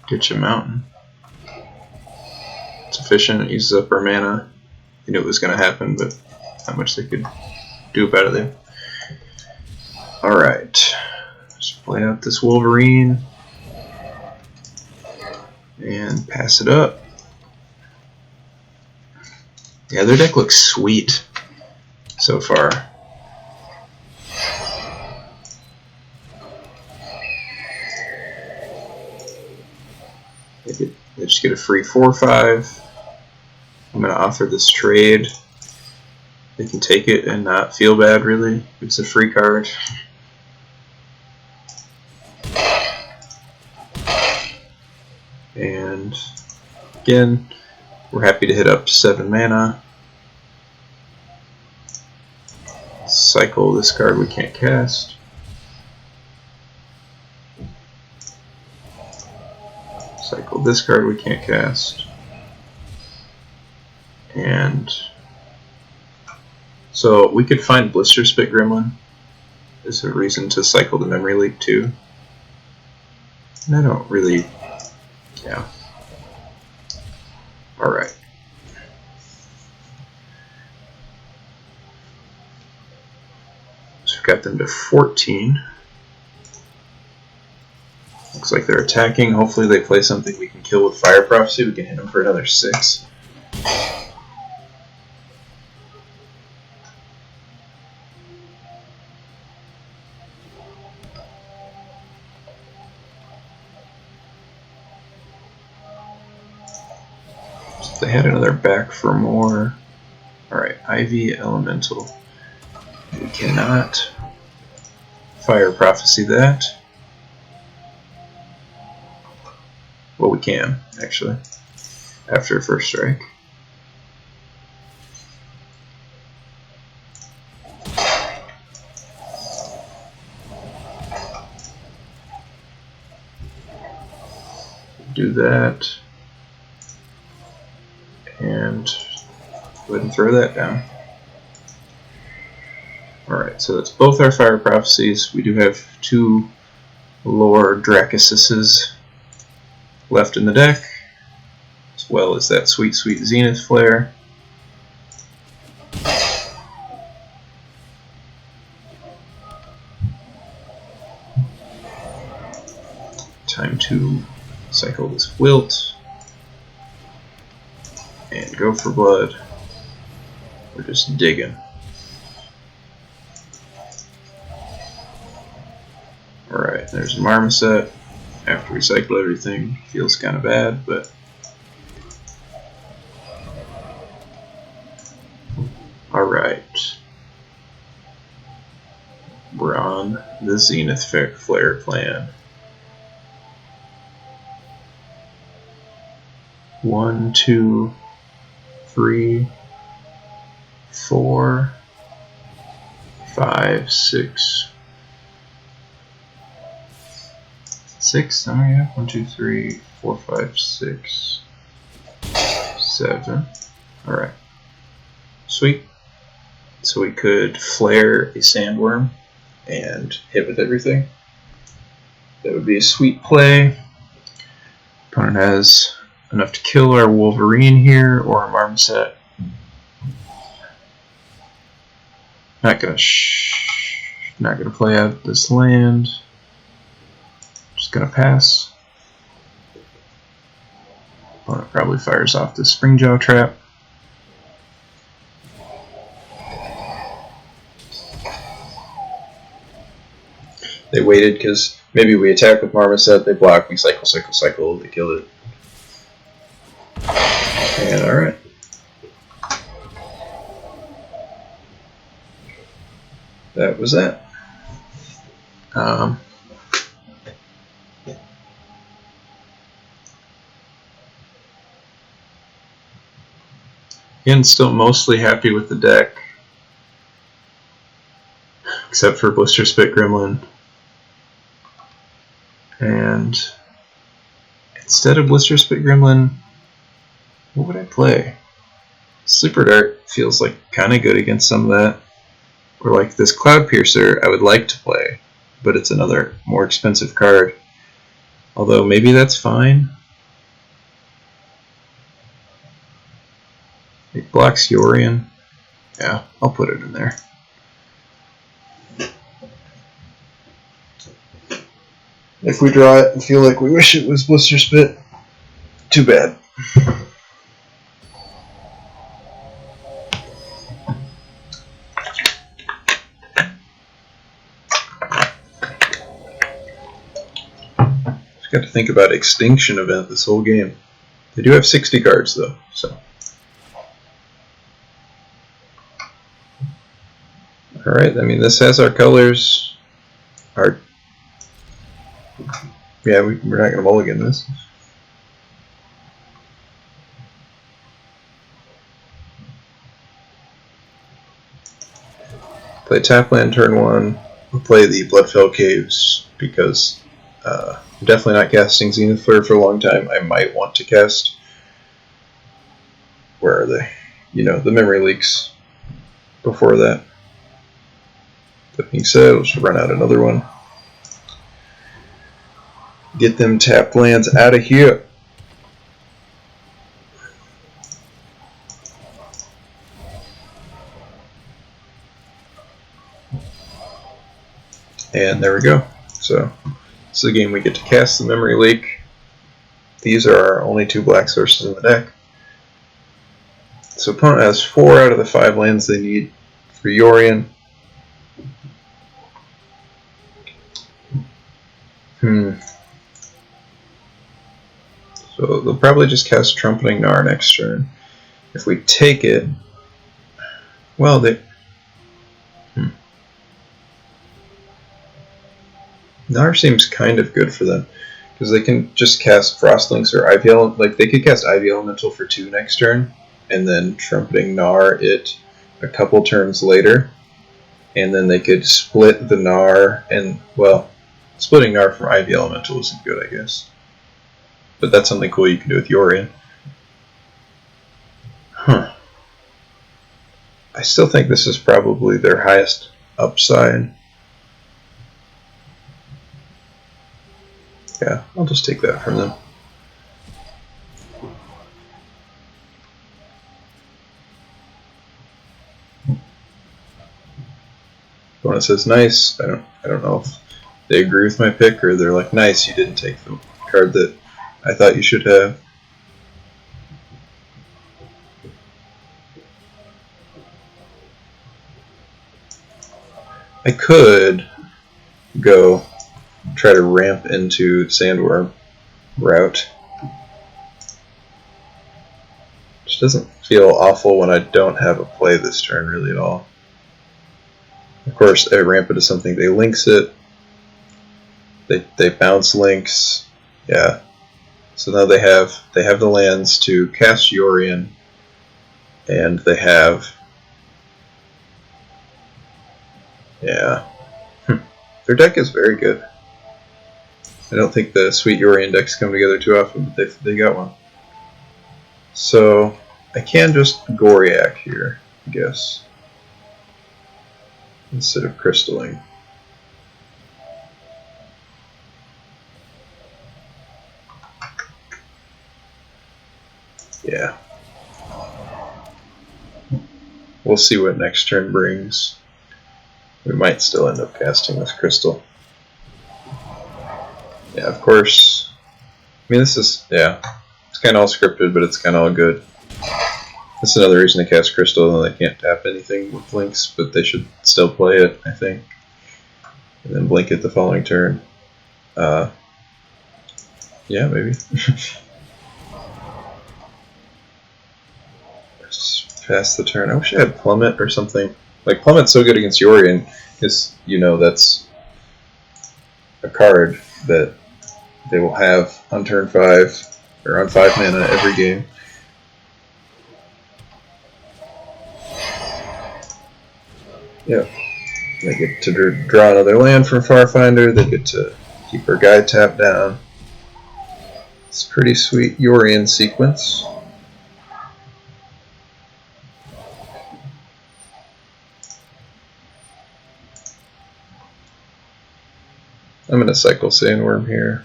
get you a mountain. It's efficient, it uses up our mana. I knew it was going to happen, but not much they could do about it. Alright, let's play out this Wolverine and pass it up. Yeah, their deck looks sweet so far. They just get a free 4/5. I'm going to offer this trade. They can take it and not feel bad, really. It's a free card. And again, we're happy to hit up 7 mana. Cycle this card we can't cast. Cycle this card we can't cast. And so we could find Blister Spit Gremlin as a reason to cycle the Memory Leak too. And I don't really, yeah. Alright. got them to 14. Looks like they're attacking. Hopefully they play something we can kill with Fire Prophecy. We can hit them for another 6. They had another back for more. Alright, Ivy Elemental. We cannot Fire Prophecy that. Well, we can, actually, after first strike. Do that. And go ahead and throw that down. Alright, so that's both our Fire Prophecies. We do have 2 Lore Dracuses left in the deck, as well as that sweet, sweet Zenith Flare. Time to cycle this Wilt and go for blood. We're just digging. Alright, there's Marmoset. After we cycle everything, feels kind of bad, but alright. We're on the Zenith Flare plan. 1, 2, 3, 4, 5, 6. 6? Oh yeah. 1, 2, 3, 4, 5, 6, 7. Alright. Sweet. So we could flare a Sandworm and hit with everything. That would be a sweet play. Opponent has enough to kill our Wolverine here or our Marmoset. Not gonna play out this land. Just gonna pass. Opponent probably fires off the Springjaw trap. They waited because maybe we attack with Marmoset, they block, we cycle, cycle, cycle, they kill it. And alright. That was that. Again, still mostly happy with the deck, except for Blister Spit Gremlin. And instead of Blister Spit Gremlin, what would I play? Sleeper Dart feels like kind of good against some of that. Or like this Cloud Piercer I would like to play, but it's another more expensive card. Although maybe that's fine. It blocks Yorion. Yeah, I'll put it in there. If we draw it and feel like we wish it was Blister Spit, too bad. Just got to think about Extinction Event this whole game. They do have 60 cards though, so. Alright, I mean this has our colors. Yeah, we're not going to mulligan this. Play Tapland turn 1. We'll play the Bloodfell Caves because I'm definitely not casting Zenith Flare for a long time. I might want to cast. Where are they? You know, the memory leaks before that. That being said, we'll just run out another one. Get them tapped lands out of here. And there we go. So this is a game we get to cast the Memory Leak. These are our only 2 black sources in the deck. So opponent has 4 out of the 5 lands they need for Yorion. So they'll probably just cast Trumpeting Gnar next turn. If we take it, well, they... Gnar seems kind of good for them, because they can just cast Frostlinks or Ivy Elemental. Like, they could cast Ivy Elemental for 2 next turn, and then Trumpeting Gnar it a couple turns later, and then they could split the Gnar, and, well, splitting Gnar from Ivy Elemental isn't good, I guess. But that's something cool you can do with Yorion. Huh. I still think this is probably their highest upside. Yeah, I'll just take that from them. Opponent says nice. I don't know if they agree with my pick or they're like, nice, you didn't take the card that I thought you should have. I could go try to ramp into Sandworm route. Which doesn't feel awful when I don't have a play this turn really at all. Of course, I ramp into something, they links it. They bounce links. Yeah. So now they have the lands to cast Yorion, and they have, yeah. Their deck is very good. I don't think the Sweet Yorion decks come together too often, but they got one. So I can just Goriak here, I guess, instead of Crystalling. Yeah. We'll see what next turn brings. We might still end up casting this Crystal. Yeah, of course. I mean, this is, yeah, it's kind of all scripted, but it's kind of all good. That's another reason to cast Crystal, and they can't tap anything with links, but they should still play it, I think. And then blink it the following turn. Yeah, maybe. Just pass the turn. I wish I had Plummet or something. Like, Plummet's so good against Yorion, because, you know, that's a card that they will have on turn 5, or on 5 mana every game. Yep. They get to draw another land from Farfinder, they get to keep her guy tapped down. It's a pretty sweet Yorion sequence. I'm going to cycle Sandworm here.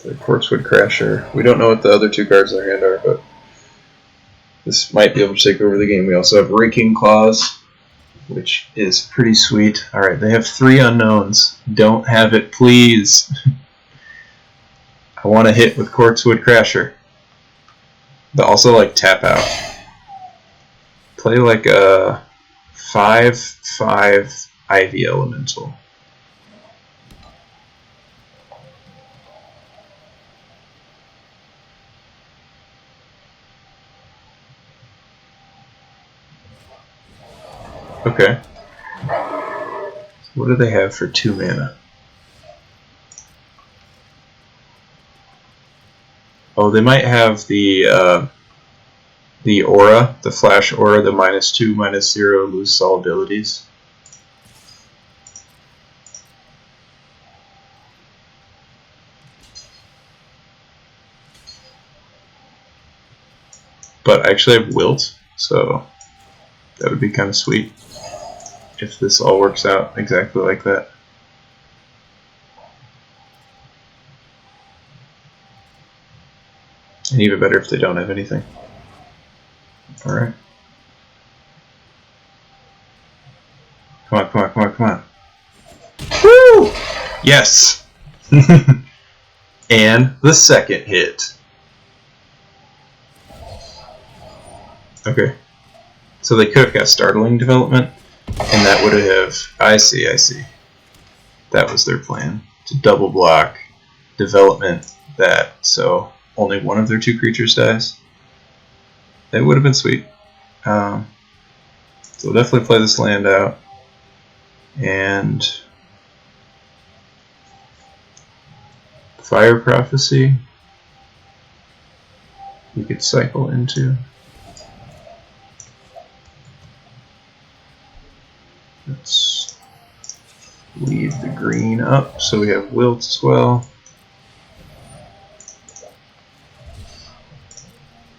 The Quartzwood Crasher. We don't know what the other 2 cards in their hand are, but this might be able to take over the game. We also have Raking Claws, which is pretty sweet. Alright, they have 3 unknowns. Don't have it, please. I want to hit with Quartzwood Crasher. But also, like, tap out. Play like a 5/5 Ivy Elemental. Okay. What do they have for 2 mana? Oh, they might have the aura, the flash aura, the -2, -0, lose all abilities. But I actually have Wilt, so that would be kind of sweet if this all works out exactly like that. And even better if they don't have anything. Alright. Come on, come on, come on, come on. Woo! Yes! And the second hit. Okay. So they could have got startling development, and that would have... I see. That was their plan. To double block development that, so only one of their two creatures dies. That would have been sweet. So we'll definitely play this land out. And... Fire Prophecy we could cycle into. Let's leave the green up so we have wilt as well.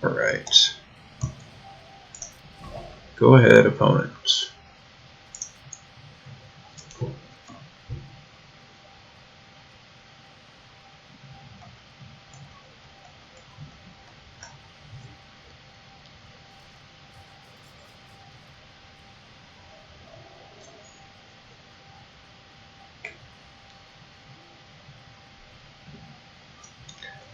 Alright. Go ahead, opponent.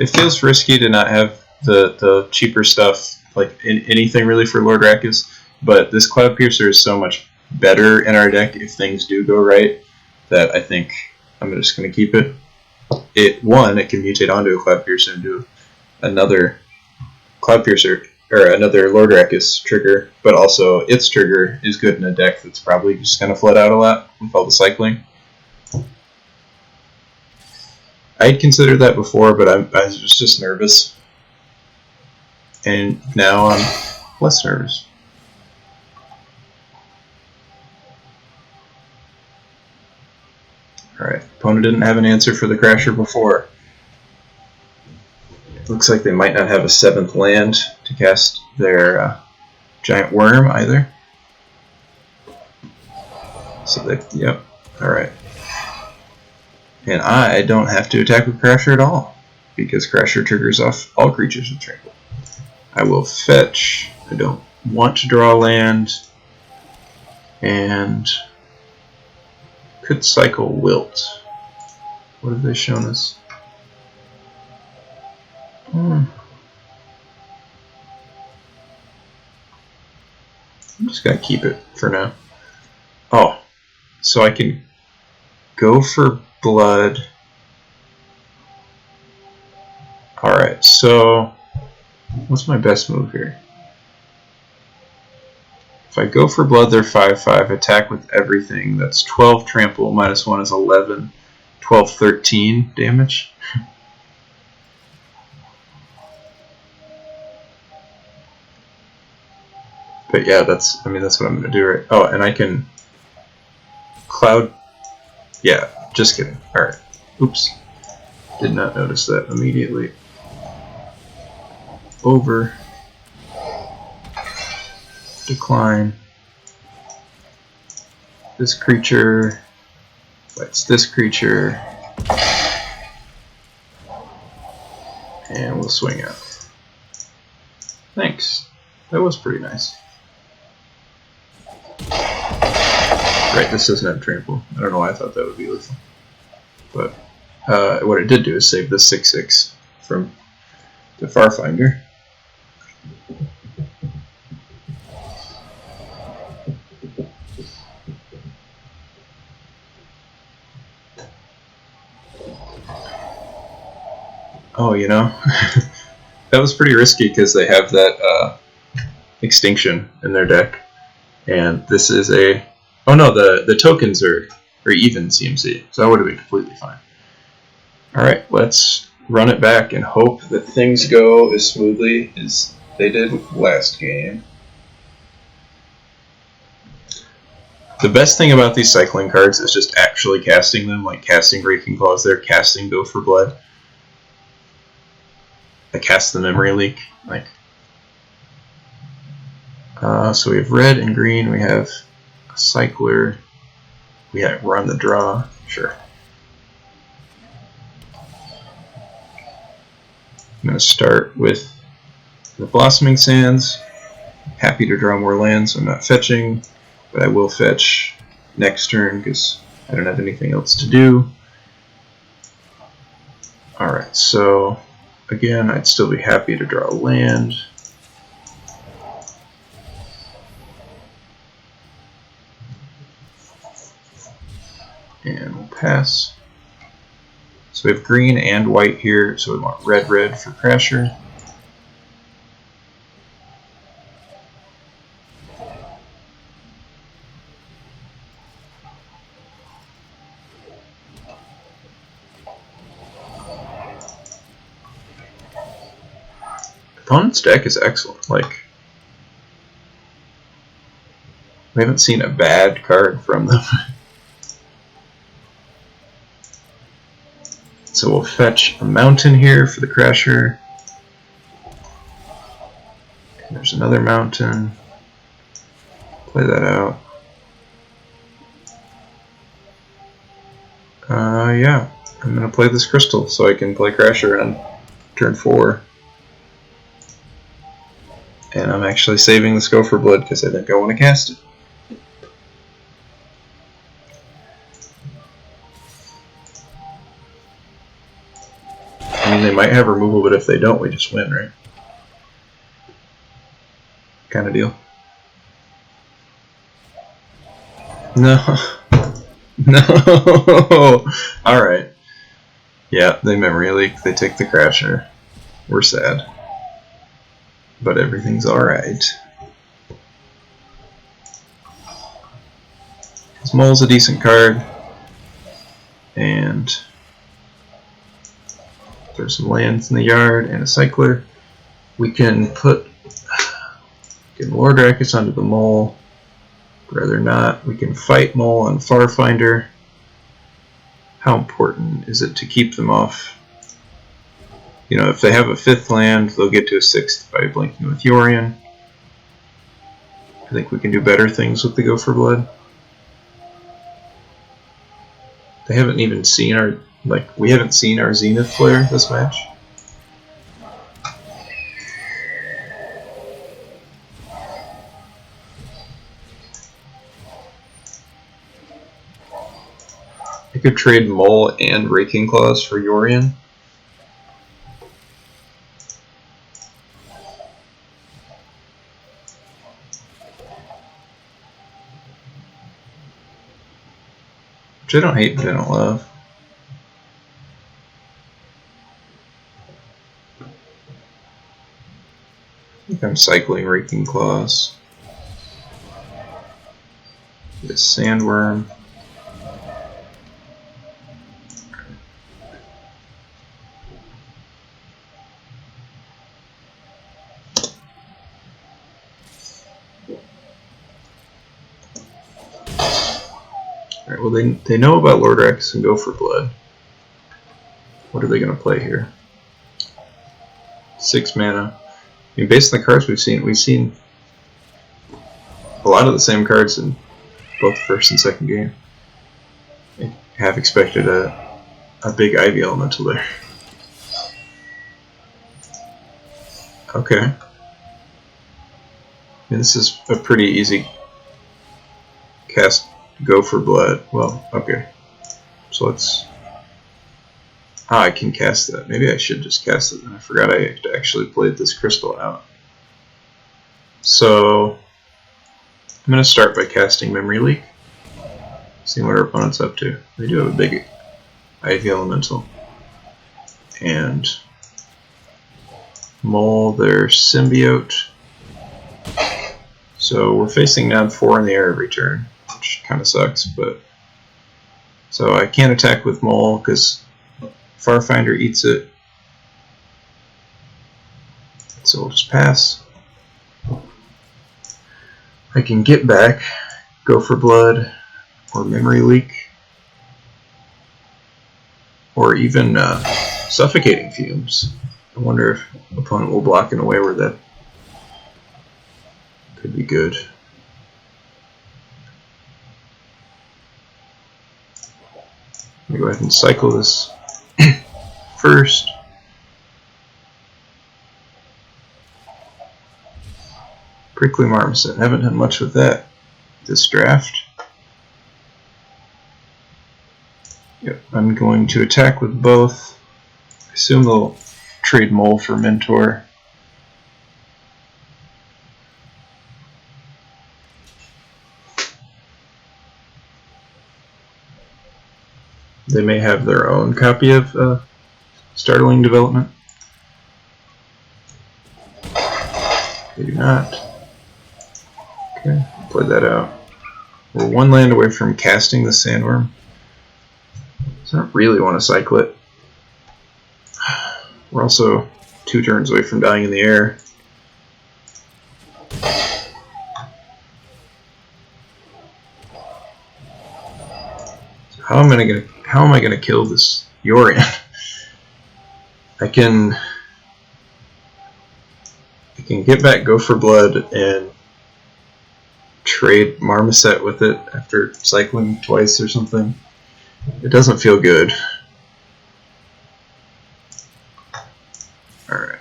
It feels risky to not have the cheaper stuff, like anything really for Lord Rakkus, but this Cloud Piercer is so much better in our deck if things do go right that I think I'm just going to keep it. It can mutate onto a Cloud Piercer and do another Cloud Piercer, or another Lord Rakkus trigger, but also its trigger is good in a deck that's probably just going to flood out a lot with all the cycling. I'd considered that before, but I was just nervous. And now I'm less nervous. Alright, opponent didn't have an answer for the Crasher before. It looks like they might not have a 7th land to cast their Giant Worm either. So they, yep, alright. And I don't have to attack with Crasher at all, because Crasher triggers off all creatures with Trample. I will fetch. I don't want to draw land. And could cycle Wilt. What have they shown us? I'm just going to keep it for now. Oh, so I can go for blood. Alright, so what's my best move here? If I go for blood, they're 5/5, attack with everything. That's 12 trample, -1 is 11, 12, 13 damage. But yeah, that's what I'm going to do, right? Oh, and I can Cloud. Yeah, just kidding. Alright. Oops. Did not notice that immediately. Over. Decline. This creature. Fights this creature. And we'll swing out. Thanks. That was pretty nice. Right, this doesn't have trample. I don't know why I thought that would be lethal. But what it did do is save the 6/6 from the Farfinder. Oh, you know, that was pretty risky because they have that extinction in their deck. And this is a... Oh no, the tokens are even CMC, so that would have been completely fine. Alright, let's run it back and hope that things go as smoothly as they did last game. The best thing about these cycling cards is just actually casting them, like casting Raking Claws there, casting Go for Blood. I cast the Memory Leak. Like, so we have red and green, we have a Cycler, we're on the draw, sure. I'm going to start with the Blossoming Sands. happy to draw more lands, so I'm not fetching, but I will fetch next turn because I don't have anything else to do. Alright, so again, I'd still be happy to draw a land. And we'll pass. So we have green and white here, so we want red, red for Crasher. Opponent's deck is excellent. Like, we haven't seen a bad card from them. So we'll fetch a mountain here for the Crasher. And there's another mountain. Play that out. Yeah, I'm going to play this crystal so I can play Crasher on turn 4. And I'm actually saving this Gopher Blood because I think I want to cast it. I mean, they might have removal, but if they don't, we just win, right? Kind of deal. No. No! Alright. Yeah, they memory leak. They take the Crasher. We're sad. But everything's alright. This Mole's a decent card. And there's some lands in the yard and a cycler. We can put Lord Rakkus onto the Mole. Rather not. We can fight Mole on Farfinder. How important is it to keep them off? You know, if they have a 5th land, they'll get to a 6th by blinking with Yorion. I think we can do better things with the Gopher Blood. They haven't even seen our, we haven't seen our Zenith Flare this match. I could trade Mole and Raking Claws for Yorion. Which I don't hate, but I don't love. I think I'm cycling Raking Claws. This Sandworm. Alright, well they know about Lord Rakkus and Gopher Blood. What are they going to play here? 6 mana. I mean, based on the cards we've seen a lot of the same cards in both the first and second game. I have expected a big Ivy Elemental there. Okay. I mean, this is a pretty easy cast. Gopher Blood. Well, okay. So let's... I can cast that. Maybe I should just cast it. I forgot I actually played this crystal out. So I'm going to start by casting Memory Leak. See what our opponent's up to. They do have a big Ivy Elemental. And Mole their Symbiote. So we're facing down 4 in the air every turn, which kind of sucks, but... So I can't attack with Mole because Farfinder eats it. So we'll just pass. I can get back, Gopher Blood, or Memory Leak, or even Suffocating Fumes. I wonder if the opponent will block in a way where that could be good. Let me go ahead and cycle this first. Prickly Marmoset. Haven't done much with that this draft. Yep, I'm going to attack with both. I assume they'll trade Mole for Mentor. They may have their own copy of Startling Development. They do not. Okay, play that out. We're one land away from casting the Sandworm. So I don't really want to cycle it. We're also 2 turns away from dying in the air. So how am I gonna kill this Yorion? I can get back Go for Blood and trade Marmoset with it after cycling twice or something. It doesn't feel good. Alright.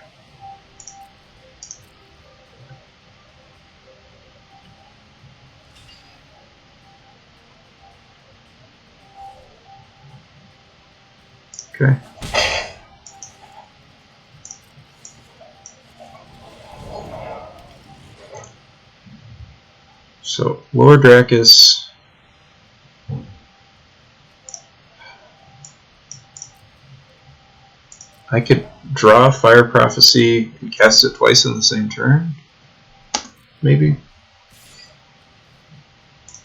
Okay. So, Lord Dracus. I could draw Fire Prophecy and cast it twice in the same turn? Maybe?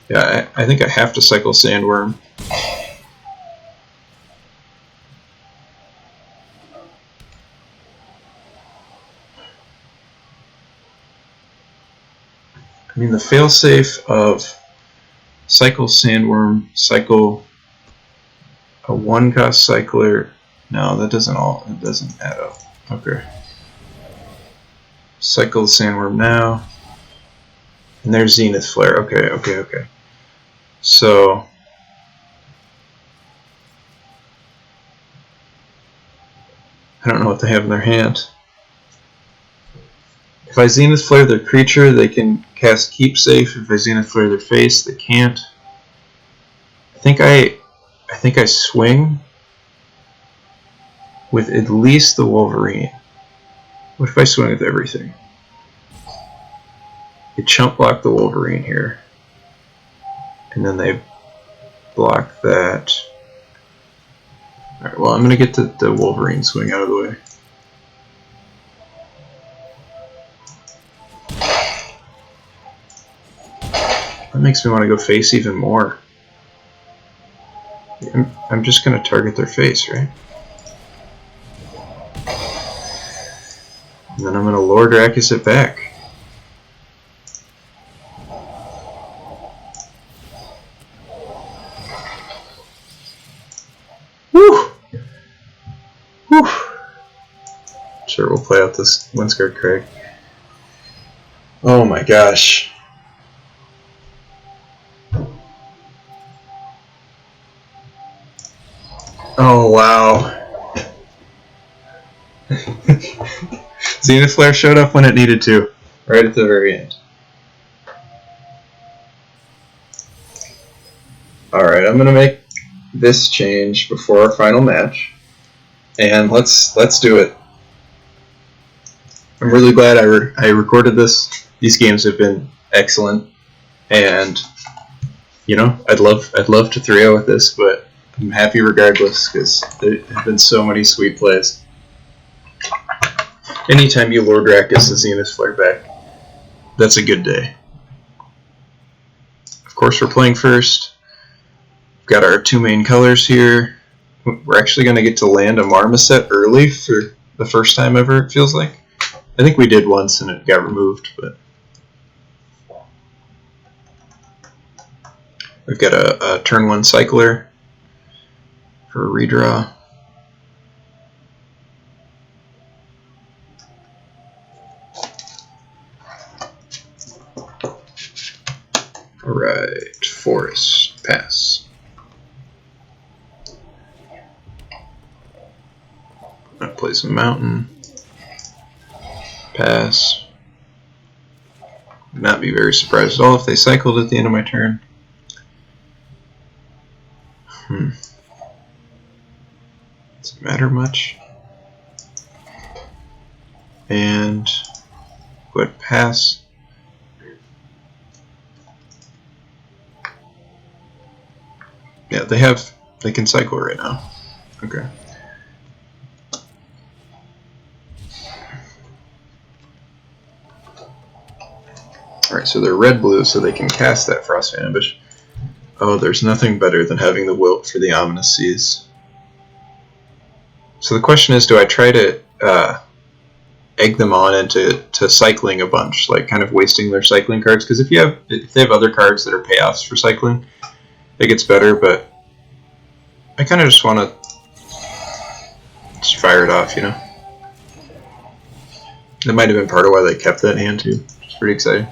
Yeah, I think I have to cycle Sandworm. I mean, the failsafe of cycle Sandworm, cycle a 1-cost cycler. No, that doesn't add up. Okay. Cycle the Sandworm now. And there's Zenith Flare. Okay. So I don't know what they have in their hand. If I Zenith Flare their creature, they can cast Keep Safe. If I Zenith Flare their face, they can't. I think I swing with at least the Wolverine. What if I swing with everything? They chump block the Wolverine here. And then they block that. Alright, well, I'm going to get the Wolverine swing out of the way. That makes me want to go face even more. I'm just going to target their face, right? And then I'm going to Lord Dracus it back. Woo! Woo! Sure, we'll play out this Windscard Crag. Oh my gosh. Oh wow. Zenith Flare showed up when it needed to, right at the very end. Alright, I'm gonna make this change before our final match. And let's do it. I'm really glad I recorded this. These games have been excellent, and you know, I'd love to 3-0 with this, but I'm happy regardless because there have been so many sweet plays. Anytime you Lord Dracus the Zenith Flare back, that's a good day. Of course, we're playing first. We've got our 2 main colors here. We're actually going to get to land a Marmoset early for the first time ever, it feels like. I think we did once and it got removed, but we've got a turn 1 cycler for a redraw. Alright, Forest, pass. I'm gonna play some Mountain, pass. not be very surprised at all if they cycled at the end of my turn. Does it matter much? And go ahead and pass. Yeah, they can cycle right now. Okay. Alright, so they're red-blue, so they can cast that Frost Ambush. Oh, there's nothing better than having the Wilt for the Ominous Seas. So the question is, do I try to egg them on into cycling a bunch, like kind of wasting their cycling cards? Because if they have other cards that are payoffs for cycling, it gets better, but I kind of just want to just fire it off, you know? That might have been part of why they kept that hand too. It's pretty exciting.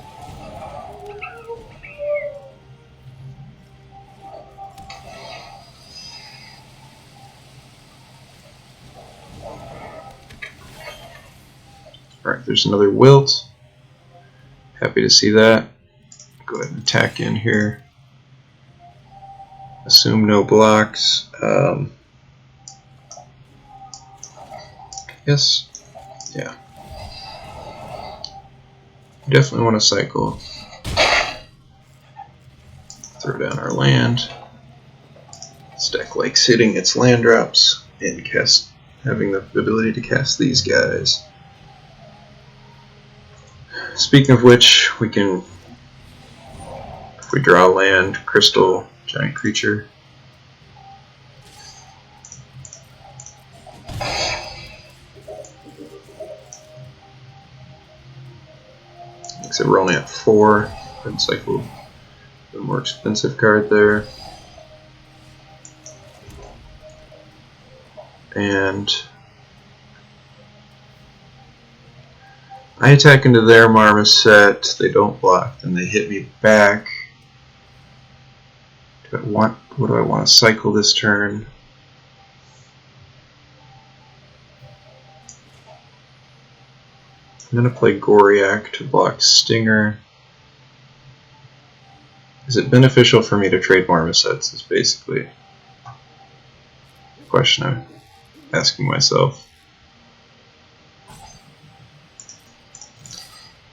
Alright, there's another Wilt. Happy to see that. Go ahead and attack in here. Assume no blocks. Yes. Yeah. Definitely want to cycle. Throw down our land. Stack Lake's hitting its land drops and having the ability to cast these guys. Speaking of which, we can, if we draw land, crystal, giant creature. Except we're only at 4. And cycle the more expensive card there. And I attack into their Marmoset, they don't block, then they hit me back. What do I want to cycle this turn? I'm going to play Goriak to block Stinger. Is it beneficial for me to trade Marmosets is basically the question I'm asking myself.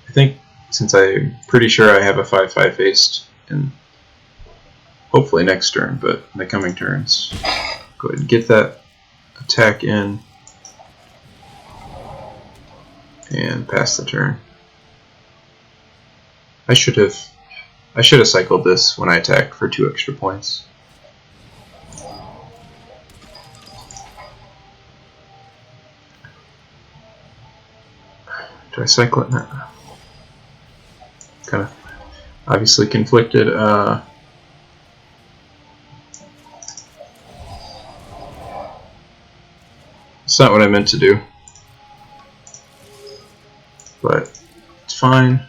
I think since I'm pretty sure I have a 5/5 faced in hopefully next turn, but in the coming turns, go ahead and get that attack in and pass the turn. I should have cycled this when I attacked for 2 extra points. Do I cycle it now? Kind of obviously conflicted. It's not what I meant to do, but it's fine.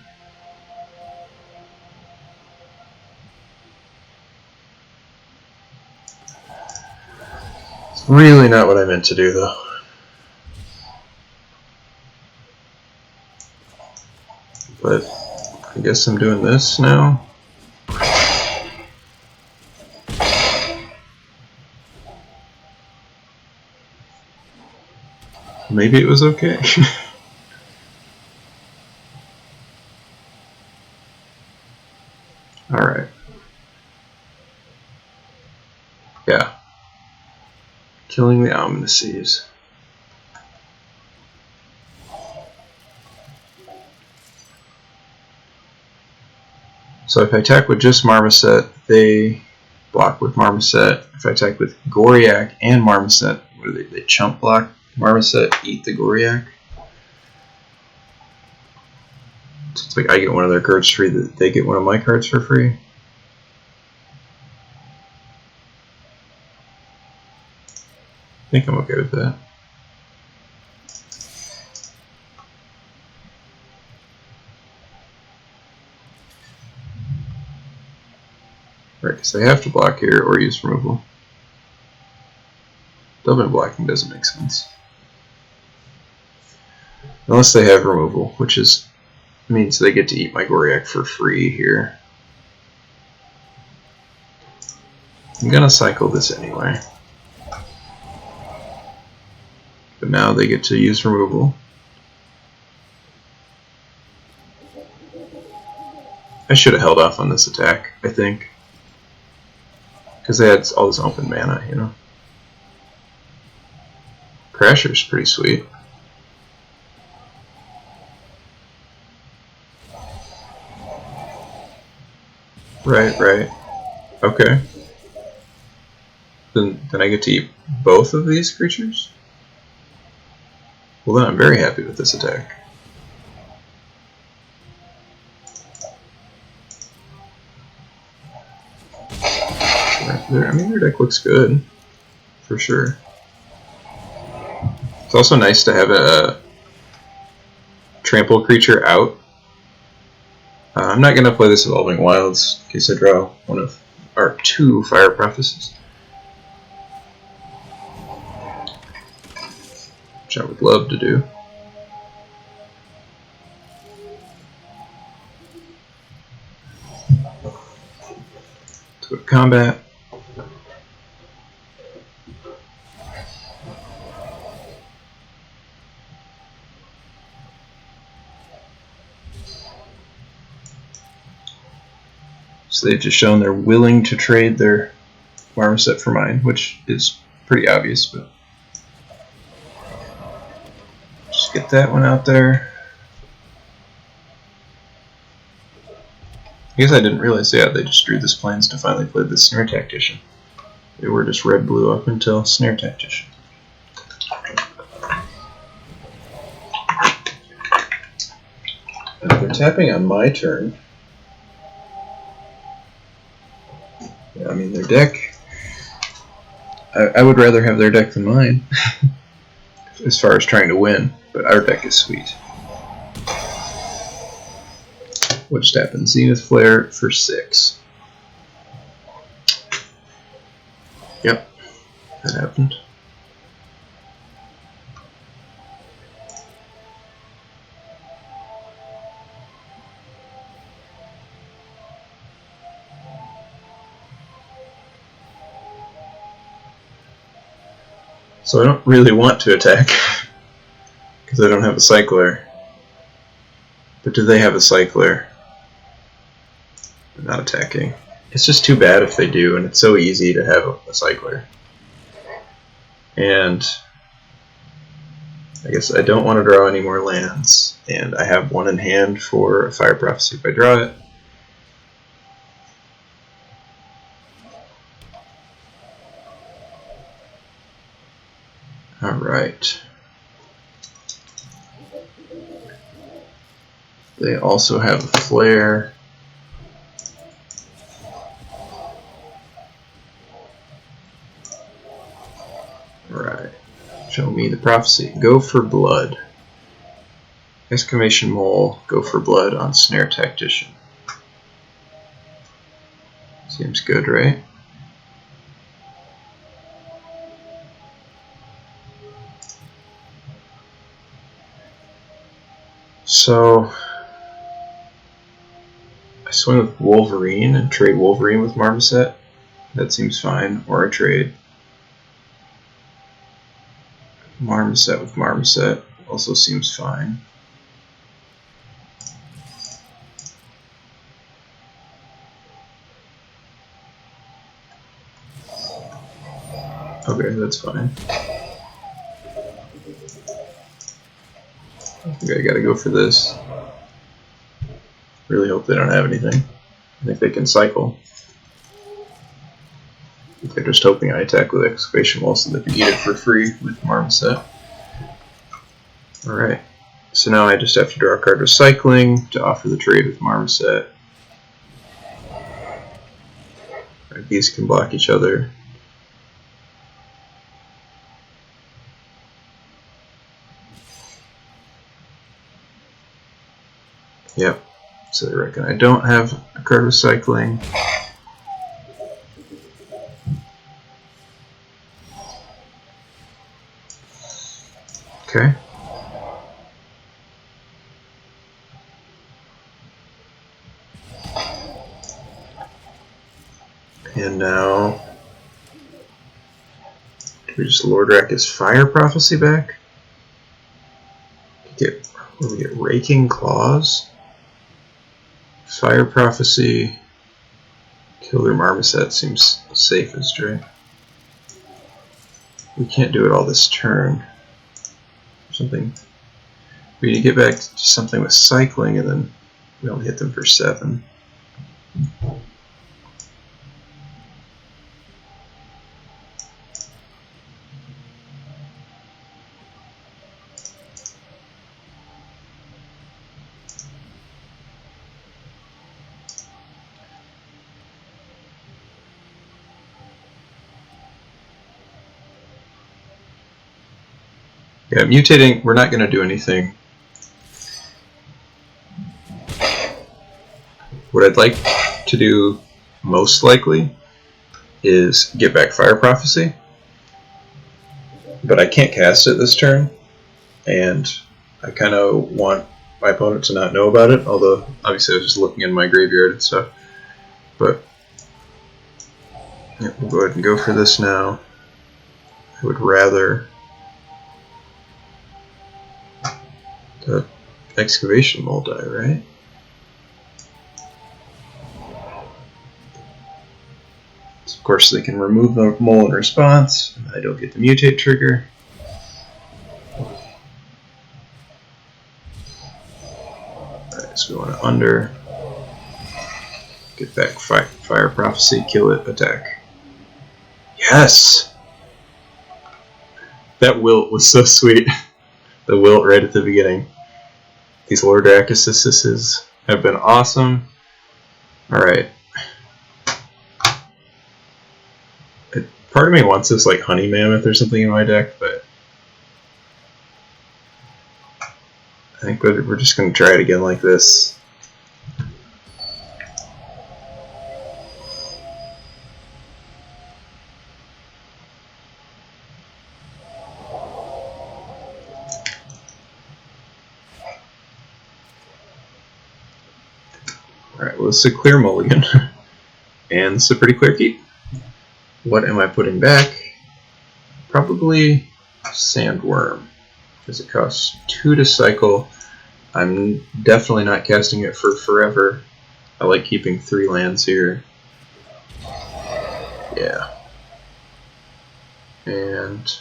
It's really not what I meant to do, though. But I guess I'm doing this now. Maybe it was okay. Alright. Yeah. Killing the Ominous Seas. So if I attack with just Marmoset, they block with Marmoset. If I attack with Goriak and Marmoset, what do they chump block Marmoset, eat the Goriak? So it's like I get one of their cards free, that they get one of my cards for free. I think I'm okay with that. Right, because they have to block here or use removal. Double blocking doesn't make sense. Unless they have removal, which is means they get to eat my Goriak for free here. I'm gonna cycle this anyway. But now they get to use removal. I should have held off on this attack, I think. Because they had all this open mana, you know. Crasher's pretty sweet. Right. Okay. Then I get to eat both of these creatures? Well, then I'm very happy with this attack. I mean, their deck looks good, for sure. It's also nice to have a trample creature out. I'm not going to play this Evolving Wilds in case I draw one of our 2 Fire Prophecies, which I would love to do. Let's go to combat. So they've just shown they're willing to trade their Marmoset for mine, which is pretty obvious, but just get that one out there. I guess I didn't realize, yeah, they just drew this plans to finally play the Snare Tactician. They were just red-blue up until Snare Tactician. And if they're tapping on my turn, yeah, I mean, their deck, I would rather have their deck than mine, as far as trying to win, but our deck is sweet. What just happened? Zenith Flare for 6. Yep, that happened. So I don't really want to attack, because I don't have a Cycler. But do they have a Cycler? I'm not attacking. It's just too bad if they do, and it's so easy to have a Cycler. And I guess I don't want to draw any more lands, and I have one in hand for a Fire Prophecy if I draw it. Alright. They also have a Flare. Alright. Show me the prophecy. Go for blood. Exclamation Mole, go for blood on Snare Tactician. Seems good, right? So I swing with Wolverine and trade Wolverine with Marmoset. That seems fine. Or I trade Marmoset with Marmoset. Also seems fine. Okay, that's fine. I think I gotta go for this. Really hope they don't have anything. I think they can cycle. They're just hoping I attack with Excavation Wall so they can eat it for free with Marmoset. Alright, so now I just have to draw a card recycling to offer the trade with Marmoset. Right, these can block each other. Yep, so they reckon I don't have a card recycling. Okay. And now, do we just Lord Rack his Fire Prophecy back? We get Raking Claws, Fire Prophecy, kill their Marmoset seems safest, right? We can't do it all this turn. Something. We need to get back to something with cycling, and then we only hit them for 7. Yeah, mutating, we're not going to do anything. What I'd like to do most likely is get back Fire Prophecy, but I can't cast it this turn, and I kind of want my opponent to not know about it, although obviously I was just looking in my graveyard and stuff. But yeah, we'll go ahead and go for this now. I would rather the Excavation Mole die, right? So of course they can remove the mole in response, and I don't get the mutate trigger. Alright, so we want to under, get back Fire Prophecy, kill it, attack. Yes! That wilt was so sweet. The wilt right at the beginning. These Lord Dracuses have been awesome. Alright. Part of me wants this like Honey Mammoth or something in my deck, but I think we're just going to try it again like this. Alright, well this is a clear mulligan. And this is a pretty clear keep. What am I putting back? Probably Sandworm, because it costs 2 to cycle. I'm definitely not casting it for forever. I like keeping 3 lands here. Yeah. And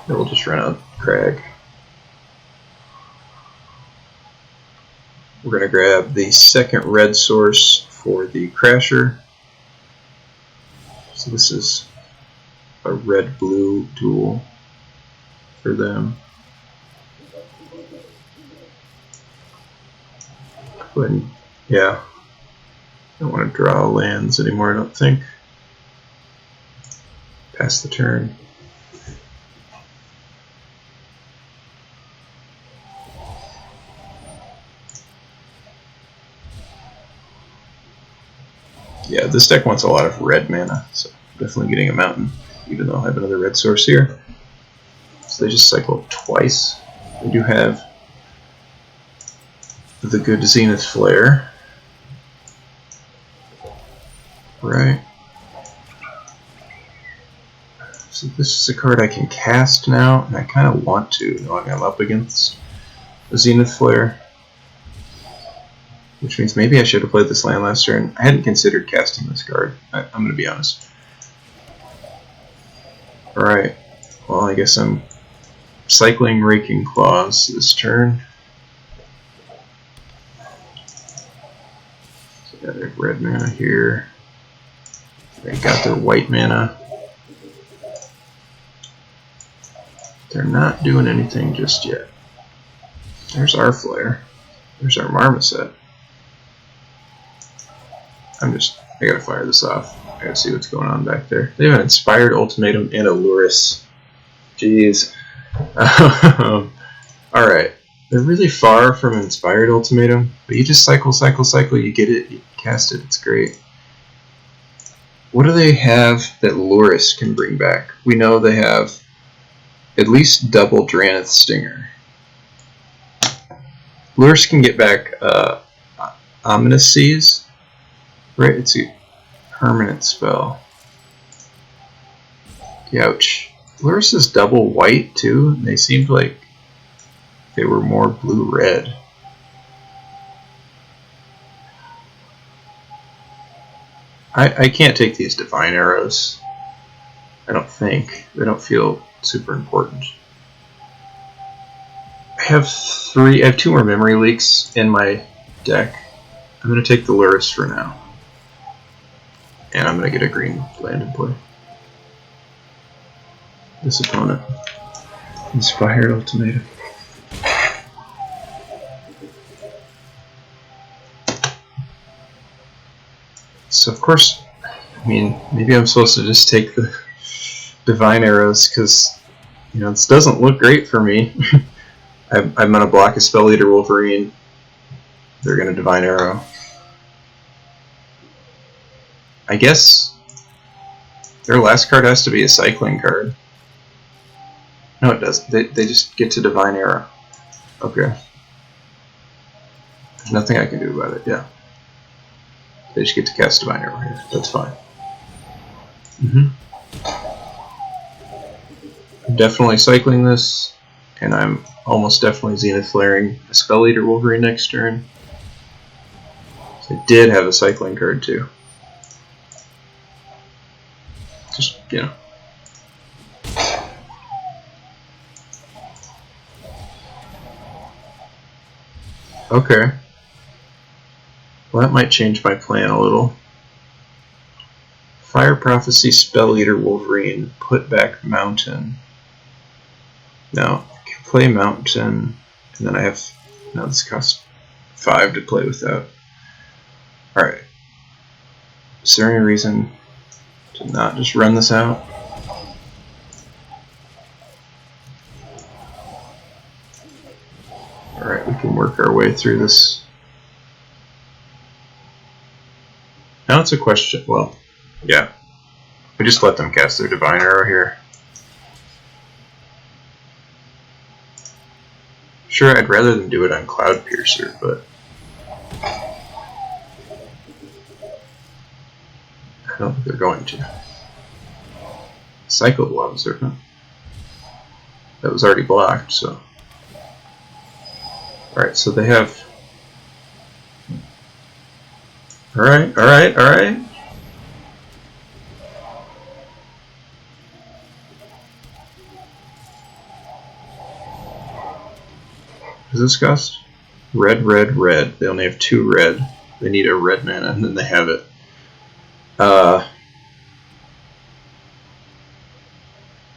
then we'll just run out Crag. We're going to grab the second red source for the Crasher. So this is a red-blue duel for them. But yeah, I don't want to draw lands anymore, I don't think. Pass the turn. Yeah, this deck wants a lot of red mana, so definitely getting a mountain, even though I have another red source here. So they just cycle twice. We do have the good Zenith Flare. Right. So this is a card I can cast now, and I kind of want to, knowing I'm up against the Zenith Flare. Which means maybe I should have played this land last turn. I hadn't considered casting this card. I'm going to be honest. Alright. Well, I guess I'm cycling Raking Claws this turn. So yeah, they have red mana here. They got their white mana. They're not doing anything just yet. There's our Flare. There's our Marmoset. I gotta fire this off. I gotta see what's going on back there. They have an Inspired Ultimatum and a Luris. Jeez. Alright. They're really far from Inspired Ultimatum, but you just cycle, you get it, you cast it, it's great. What do they have that Luris can bring back? We know they have at least double Dranith Stinger. Luris can get back Ominous Seas. Right, it's a permanent spell. Ouch. Luris is double white too, and they seemed like they were more blue-red. I can't take these Divine Arrows. I don't think. They don't feel super important. I have 2 more Memory Leaks in my deck. I'm going to take the Luris for now. And I'm going to get a green land in play. This opponent. Inspired Ultimatum. So of course, I mean, maybe I'm supposed to just take the Divine Arrows because, you know, this doesn't look great for me. I'm going to block a Spell Eater Wolverine. They're going to Divine Arrow. I guess their last card has to be a cycling card. No, it doesn't. They just get to Divine Arrow. Okay. There's nothing I can do about it, yeah. They just get to cast Divine Arrow here. That's fine. I'm definitely cycling this, and I'm almost definitely Zenith Flaring a Spell Eater Wolverine next turn. So I did have a cycling card too. Just, you know. Okay. Well, that might change my plan a little. Fire Prophecy, Spell Eater Wolverine, put back Mountain. No, I can play Mountain, and then I have. No, this costs 5 to play without. Alright. Is there any reason to not just run this out? Alright, we can work our way through this. Now it's a question. Well, yeah. We just let them cast their Divine Arrow here. Sure, I'd rather them do it on Cloud Piercer, but I don't think they're going to. Cycled Lava Serpent. That was already blocked, so. Alright, so they have. Alright, alright, alright. What does this cost? Red, red, red. They only have 2 red. They need a red mana, and then they have it.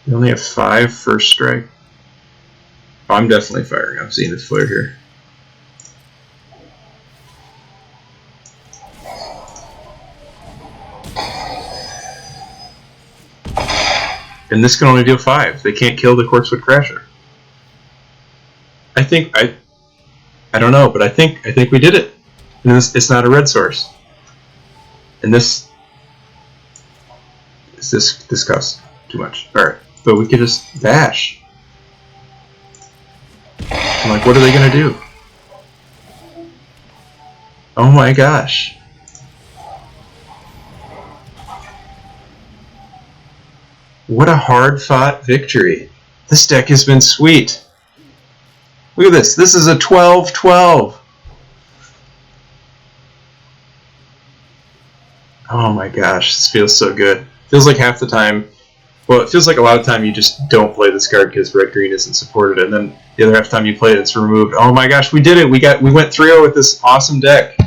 They only have 5 first strike. Oh, I'm definitely firing up Zenith Flare here. And this can only deal 5. They can't kill the Corpsewood Crasher. I don't know, but I think we did it. And it's not a red source. And this costs too much. Alright, but we could just dash. I'm like, what are they gonna do? Oh my gosh. What a hard-fought victory. This deck has been sweet. Look at this. This is a 12-12. Oh my gosh, this feels so good. Feels like half the time, well, it feels like a lot of time you just don't play this card because red-green isn't supported, and then the other half the time you play it, it's removed. Oh my gosh, we did it. We went 3-0 with this awesome deck.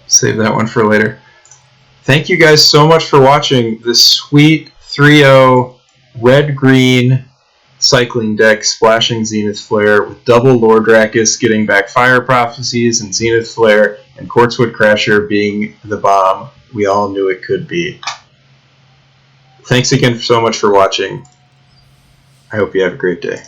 Save that one for later. Thank you guys so much for watching this sweet 3-0 red-green cycling deck splashing Zenith Flare with double Lord Rakkus getting back Fire Prophecies and Zenith Flare and Corpsewood Crasher being the bomb we all knew it could be. Thanks again so much for watching. I hope you have a great day.